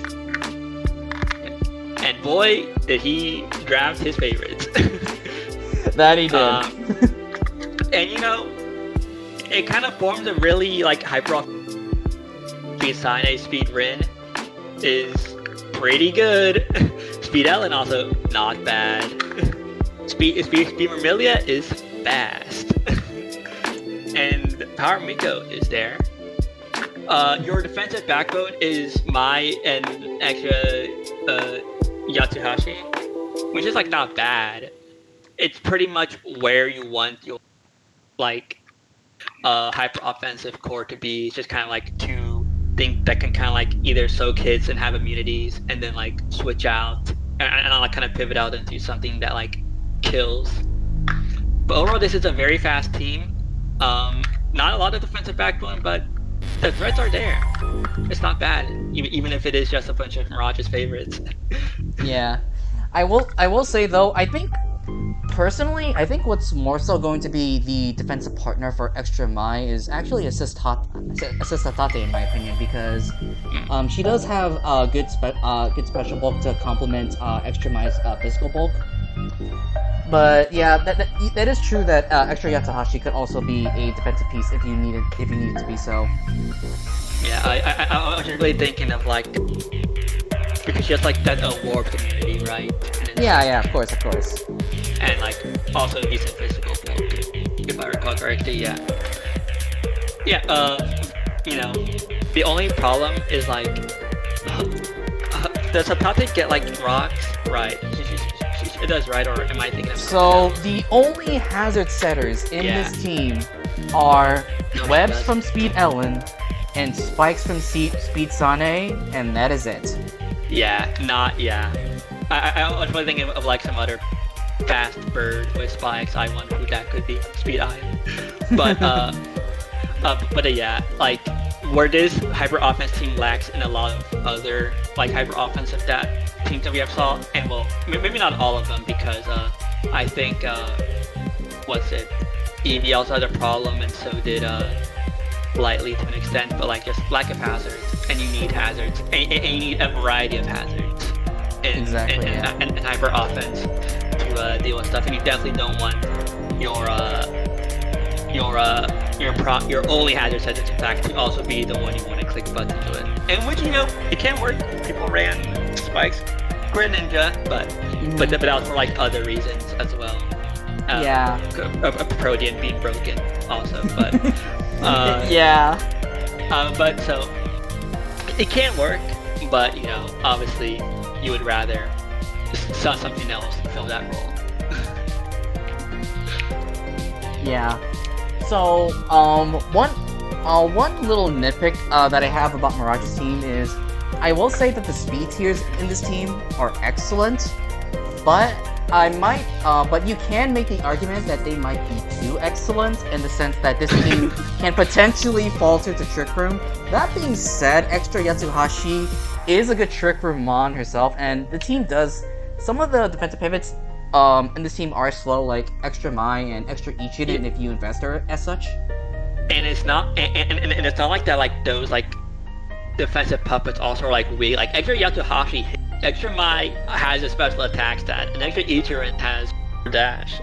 And boy, did he draft his favorites. That he did. And it kind of forms a really like hyper Speed Sine, Speed Rin is pretty good. Speed Ellen also not bad. Speed Vermilia is fast. And Power Miko is there. Your defensive backbone is Mai and extra Yatsuhashi, which is like not bad. It's pretty much where you want your like hyper offensive core to be. It's just kind of like two things that can kind of like either soak hits and have immunities, and then like switch out and like kind of pivot out into something that like kills. But overall, this is a very fast team. Not a lot of defensive backbone, but the threats are there. It's not bad, even if it is just a bunch of Mirage's favorites. Yeah, I will say though, I think Personally, I think what's more so going to be the defensive partner for Extra Mai is actually Assist Hatate, in my opinion, because she does have good special bulk to complement Extra Mai's physical bulk. But yeah, that is true that Extra Yatsuhashi could also be a defensive piece if you need it to be so. Yeah, I was really thinking of like, because she has like that warp community, right? Yeah, of course. And like also decent physical bulk, if I recall correctly. Yeah. You know, the only problem is like, does Hatate get like rocks? Right. It does, right? Or am I thinking of So the only hazard setters in this team are webs from Speed Ellen and spikes from Speed Sane, and that is it. I was really thinking of like some other fast bird with spikes. I wonder who that could be. Speed Iron. But yeah, like where this hyper offense team lacks in a lot of other like hyper offensive teams that we have saw, and well, maybe not all of them, because I think Eevee also had a problem, and so did Lightli to an extent, but like just lack of hazards, and you need hazards, and you need a variety of hazards in hyper offense to deal with stuff, and you definitely don't want your only hazard set in fact to also be the one you want to click button to it. And which, you know, it can work. People ran spikes, Greninja, but that was for like other reasons as well. A Protean being broken also, but but so it can work, but you know, obviously you would rather something else fill that role. Yeah. So, one little nitpick that I have about Mirage's team is, I will say that the speed tiers in this team are excellent, but but you can make the argument that they might be too excellent in the sense that this team can potentially falter to Trick Room. That being said, Extra Yatsuhashi is a good Trick Room mon herself, and the team does some of the defensive pivots in this team are slow, like Extra Mai and Extra Ichiden if you invest her as such. And it's not it's not like that, like those like defensive puppets also are like weak. Like Extra Yatsuhashi, Extra Mai has a special attack stat, and Extra Ichiden has dash.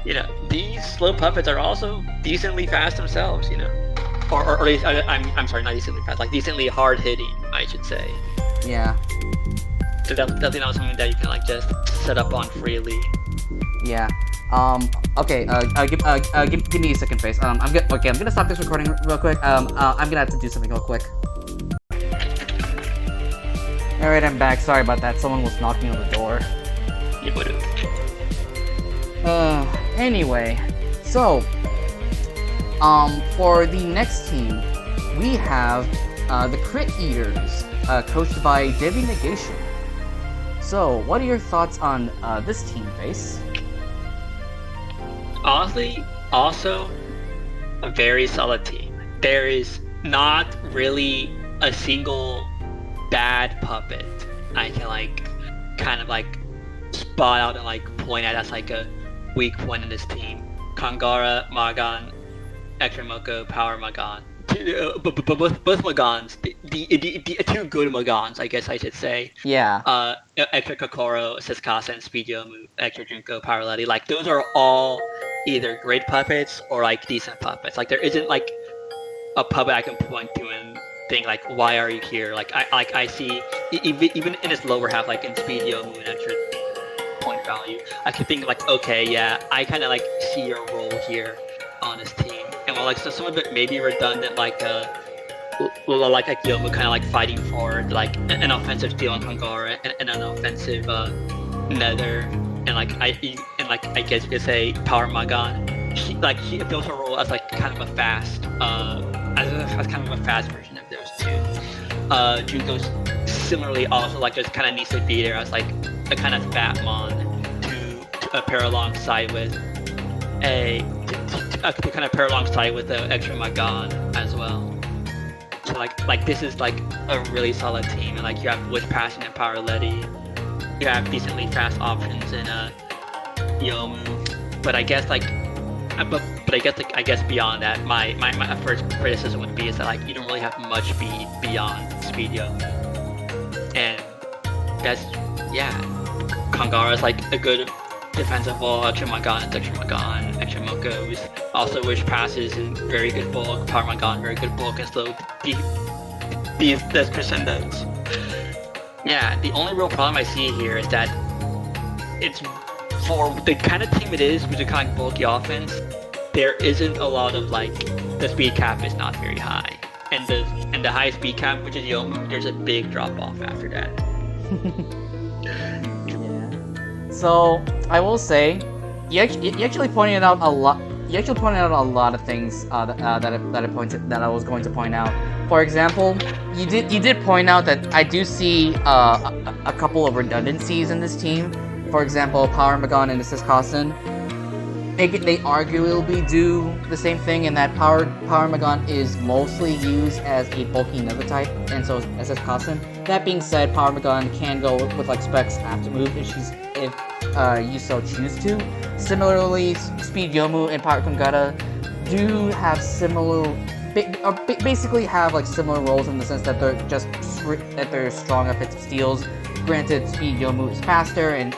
You know, these slow puppets are also decently fast themselves, you know. Or at least I'm sorry, not decently fast, like decently hard hitting, I should say. Yeah. So that's definitely not something that you can like just set up on freely. Yeah. Okay. Give me a second, face. I'm gonna stop this recording real quick. I'm gonna have to do something real quick. All right, I'm back. Sorry about that. Someone was knocking on the door. You would've. Anyway, so for the next team, we have the Crit Eaters, coached by Divi Negation. So, what are your thoughts on this team, Face? Honestly, also a very solid team. There is not really a single bad puppet I can like kind of like spot out and like point at as like a weak point in this team. Kangara, Magan, Extra Moko, Power Magan. Both Magans, the two good Magans, I guess I should say. Yeah. Extra Kokoro, Siskasa, and Speedyomu, Extra Junko, Power Letty. Like those are all either great puppets or like decent puppets. Like there isn't like a puppet I can point to and think like, why are you here? Like I see even in its lower half, like in Speedyomu and Extra point value, I can think like, okay, yeah, I kind of like see your role here on this team. And while like so some of it may be redundant, like Yomu kind of like fighting for like an offensive steal on Kangara and an offensive Nether, and I guess you could say Power Magan. She fills her role as like kind of a fast as kind of a fast version of those two. Junko's similarly also like just kind of needs to be there as like a kind of fat mon to pair alongside with to kind of pair alongside with the Extra Magan as well. So like this is like a really solid team, and like you have Wish Passion and Power Letty. You have decently fast options in Yomu, but I guess like, but I guess like I guess beyond that, my first criticism would be is that like you don't really have much speed beyond speed Yomu, and that's yeah. Kangara is like a good defensive wall, extra Magan, extra Mokos. Also, Wish passes is very good bulk, Power Magan, very good bulk, and slow these crescendos. Yeah, the only real problem I see here is that it's for the kind of team it is with the kind of bulky offense, there isn't a lot of like the speed cap is not very high. And the high speed cap, which is Yomu, there's a big drop off after that. Yeah. So I will say, you actually pointed out a lot. You actually pointed out a lot of things that I was going to point out. For example, you did point out that I do see a couple of redundancies in this team. For example, Power Magon and Assist Kasen. They arguably do the same thing in that Power Magon is mostly used as a bulky Nether type, and so is Assist Kasen. That being said, Power Magon can go with like Specs Aftermove if you so choose to. Similarly, Speed Yomu and Power Kongata do have basically have like similar roles in the sense that they're strong offensive steals. Granted, Speed Yomu is faster and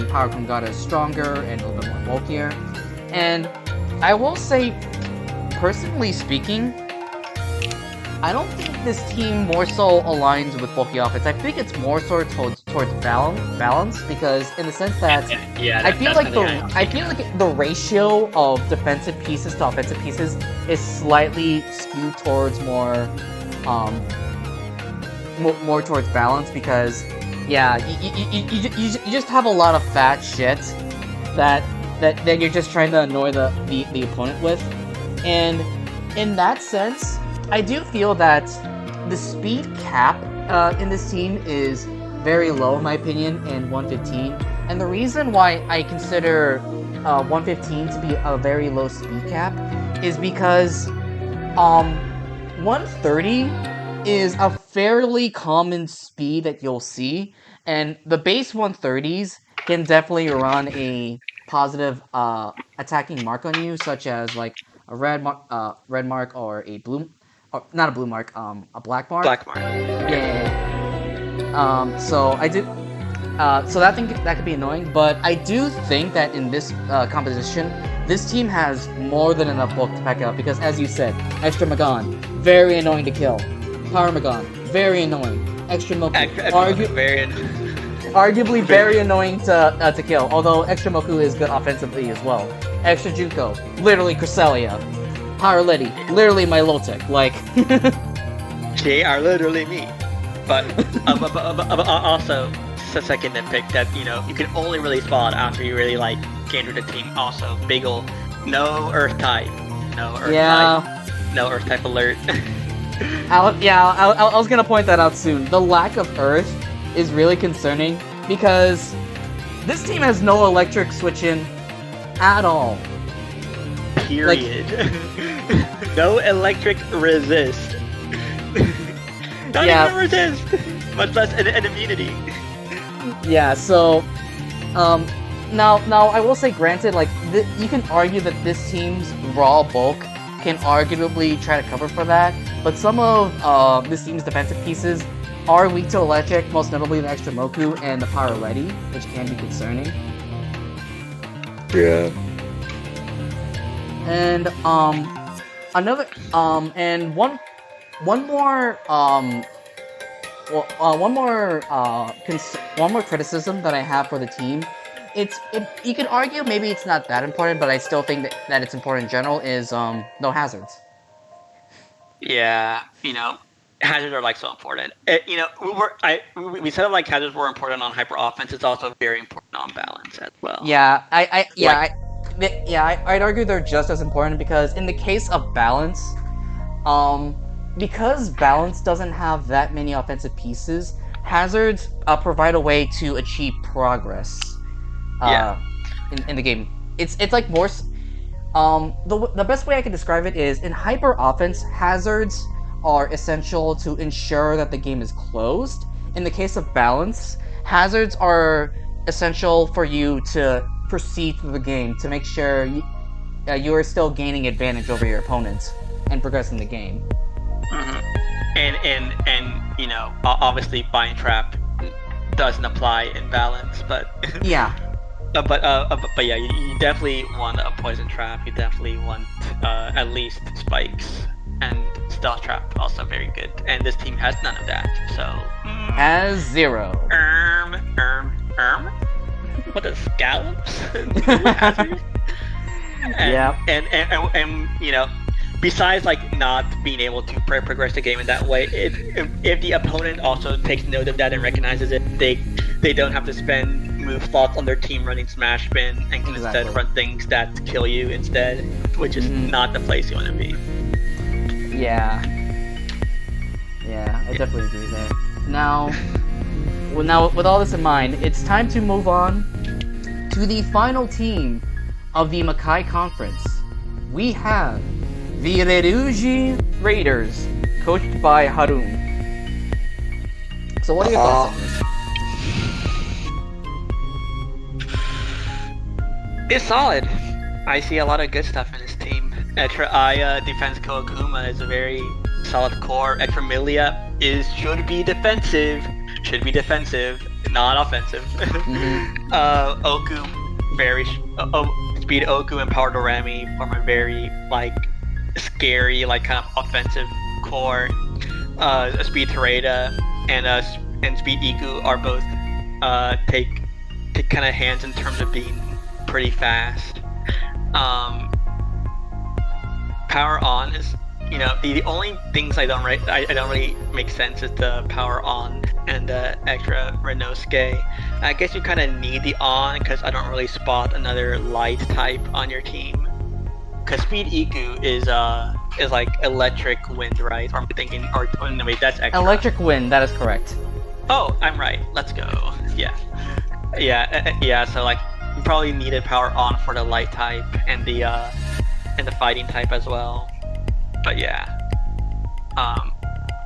Power Kongata is stronger and a little bit more bulkier. And I will say, personally speaking, I don't think this team more so aligns with bulky offense. I think it's more so towards balance because in the sense that I feel like the ratio of defensive pieces to offensive pieces is slightly skewed towards more towards balance because you just have a lot of fat shit that you're just trying to annoy the opponent with, and in that sense, I do feel that the speed cap in this team is very low in my opinion in 115, and the reason why I consider 115 to be a very low speed cap is because 130 is a fairly common speed that you'll see, and the base 130s can definitely run a positive attacking mark on you, such as like a red mark or a blue, or not a blue mark, a black mark. Black mark. Yeah. So I do. So that could be annoying, but I do think that in this composition, this team has more than enough bulk to pack it up because, as you said, Extra Magon, very annoying to kill. Power Magon, very annoying. Extra Moku, arguably very annoying to kill, although Extra Moku is good offensively as well. Extra Junko, literally Cresselia. Power Letty, literally my Lotec, like... They are literally me. But also, it's a second nitpick that, you know, you can only really spot after you really, like, came to the team. Also, Bagel, no Earth type. No Earth type. No Earth type alert. I was gonna point that out soon. The lack of Earth is really concerning because this team has no electric switch-in at all. Period. Like, no electric resist. Not even resist, much less an immunity. Yeah, so now I will say, granted, like you can argue that this team's raw bulk can arguably try to cover for that, but some of this team's defensive pieces are weak to electric, most notably the Extra Moku and the Power Letty, which can be concerning. Yeah. And one more criticism that I have for the team. You could argue maybe it's not that important, but I still think that it's important in general, is no hazards. Yeah, you know, hazards are like so important. You know, we said like hazards were important on hyper offense. It's also very important on balance as well. Yeah, I'd argue they're just as important because in the case of balance, because balance doesn't have that many offensive pieces, hazards provide a way to achieve progress. In the game, it's like more. The best way I can describe it is in hyper offense, hazards are essential to ensure that the game is closed. In the case of balance, hazards are essential for you to proceed through the game to make sure you are still gaining advantage over your opponents and progressing the game. And you know, obviously bind trap doesn't apply in balance, but Yeah. but yeah, you definitely want a poison trap. You definitely want at least spikes, and stealth trap also very good. And this team has none of that, so Has 0. What are scallops? Yep. And you know, besides like not being able to progress the game in that way, if the opponent also takes note of that and recognizes it, they don't have to spend move slots on their team running smash spin and can Exactly. instead run things that kill you instead, which is not the place you want to be. Yeah. Yeah, I definitely agree there. Now, with all this in mind, it's time to move on to the final team of the Makai Conference. We have the Reiuji Raiders, coached by Harun. So what are your thoughts on this? It's solid. I see a lot of good stuff in this team. Extra Aya defense Koakuma is a very solid core. Extra Milia should be defensive, not offensive. Oku, speed Oku and Power Dorami form a very like scary, like kind of offensive core. Speed Tereda and Speed Iku are both take kind of hands in terms of being pretty fast. Power on is, you know, the only things I don't really make sense is the power on and the extra Renosuke. I guess you kind of need the on because I don't really spot another light type on your team. Because Speed Iku is like electric wind, right? Or I'm thinking, or no, wait, that's extra. Electric wind, that is correct. Oh, I'm right. Let's go. Yeah. So like, you probably needed power on for the light type and the fighting type as well. But yeah.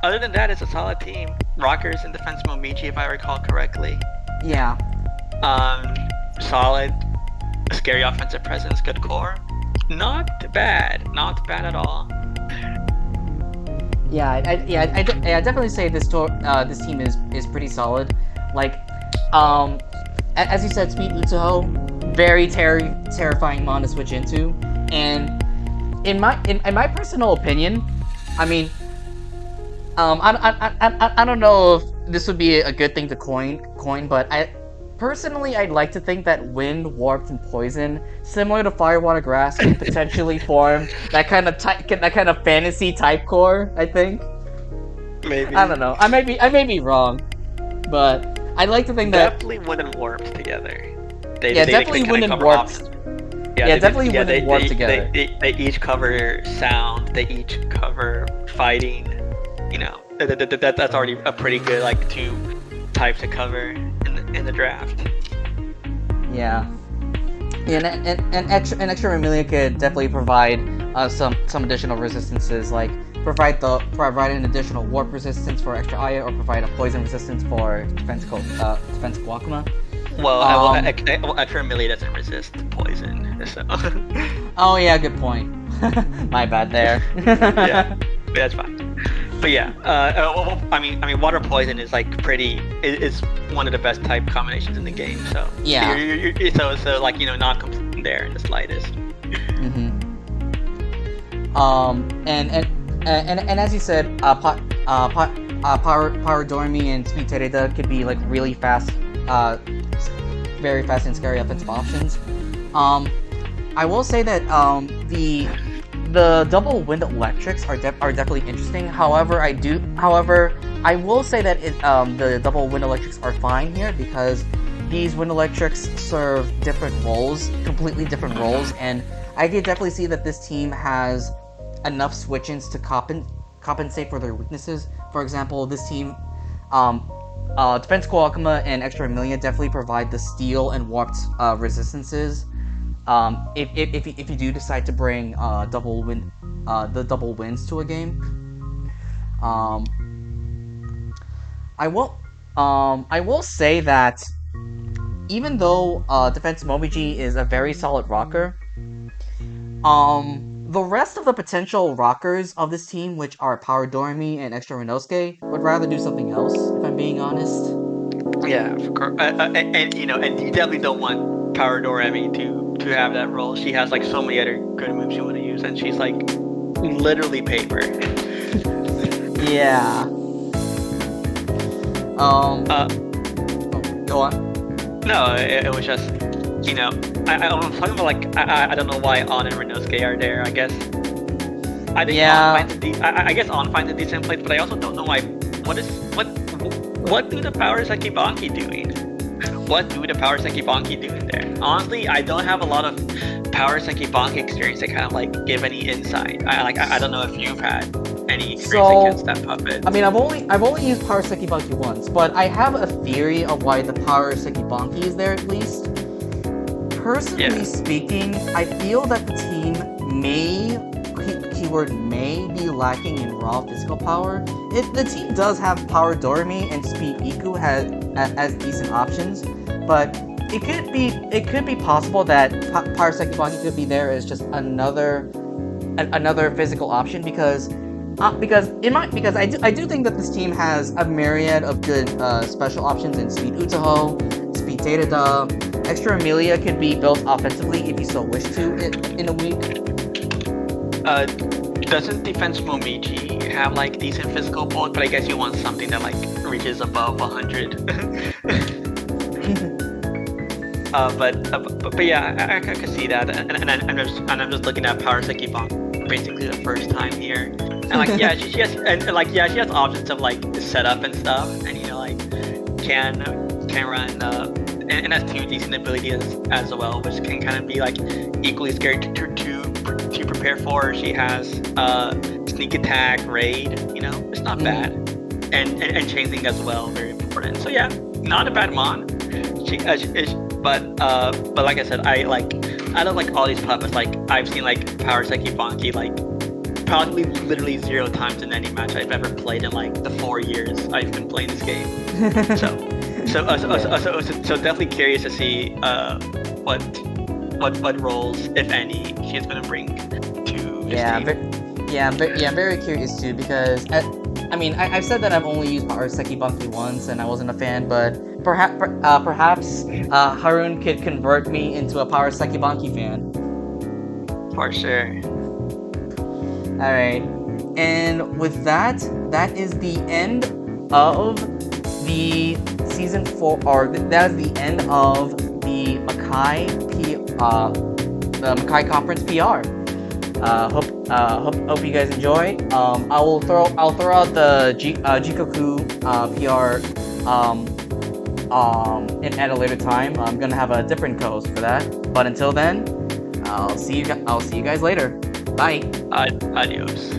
Other than that, it's a solid team. Rockers in defense Momiji, if I recall correctly. Yeah. Solid, scary offensive presence, good core. Not bad at all. Yeah, I definitely say this team is pretty solid. Like, as you said, Speed Toehoe, very terrifying mon to switch into, and in my personal opinion, I mean, I don't know if this would be a good thing to coin, but I'd like to think that wind, warp, and poison, similar to fire, water, grass, can potentially form that kind of fantasy type core. I think. Maybe. I don't know. I may be wrong, but I'd like to think that definitely wind and warp together. Definitely wind and warp. Definitely wind and warp together. They each cover sound. They each cover fighting. You know, that's already a pretty good like 2 types to cover in the draft. Yeah. And extra Amelia could definitely provide some additional resistances, like provide an additional warp resistance for extra Aya, or provide a poison resistance for defense Guakuma. Well, extra Amelia doesn't resist poison, so. Oh yeah, good point. My bad there. Yeah, that's fine. But yeah, I mean, water poison is like is one of the best type combinations in the game. So yeah, so like, you know, not complaining there in the slightest. Mm-hmm. And as you said, Power Dormi and Speed Tereda could be like really fast, very fast and scary offensive options. I will say that the double wind electrics are definitely interesting. However, I will say that the double wind electrics are fine here because these wind electrics serve different roles, completely different roles, and I can definitely see that this team has enough switch-ins to compensate for their weaknesses. For example, this team, Defense Koakuma and Extra Amelia definitely provide the steel and warped resistances. If you do decide to bring the double wins to a game, I will say that even though Defense Momiji is a very solid rocker, the rest of the potential rockers of this team, which are Power Doremi and Extra Renosuke, would rather do something else, if I'm being honest. Yeah, of course. And you definitely don't want Power Doremi to have that role. She has like so many other good moves you want to use, and she's like literally paper. Yeah. Go on. No, it was just I was talking about like I don't know why On and Renosuke are there. I guess I think Yeah. I guess On finds a decent place, but I also don't know why. What do the Power Sekibanki doing? What do the Power Sekibanki doing there? Honestly, I don't have a lot of Power Sekibanki experience to kind of like give any insight. I don't know if you've had any experience against that puppet. I mean, I've only used Power Sekibanki once, but I have a theory of why the Power Sekibanki is there at least. Personally speaking, I feel that the team keyword may be lacking in raw physical power. The team does have Power Doremi and Speed Iku as decent options, but it could be possible that Power Sekibanki could be there as just another physical option because I do think that this team has a myriad of good special options in Speed Toehoe, Speed Datada. Extra Amelia could be built offensively if you so wish to in a week. Doesn't Defense Momiji have like decent physical bulk? But I guess you want something that like reaches above 100. But yeah, I can see that, and I'm just looking at Power Sekibanki basically the first time here, and like she has options of like setup and stuff, and like can run and has two decent abilities as well, which can kind of be like equally scary to prepare for. She has sneak attack, raid, it's not bad, and chasing as well, very important. So yeah, not a bad mon. But like I said, out of like all these puppets, like I've seen like Power Sekibanki like probably literally 0 times in any match I've ever played in like the 4 years I've been playing this game. So definitely curious to see what roles, if any, she's gonna bring to this team. I'm very curious too because I've said that I've only used Power Sekibanki once and I wasn't a fan, but perhaps Harun could convert me into a Power Sekibanki fan. For sure. All right, and with that is the end of the season 4, or that is the end of the Makai conference PR. Hope you guys enjoy. I'll throw out the Jikoku PR at a later time. I'm gonna have a different co-host for that. But until then, I'll see you guys later. Bye. Adios.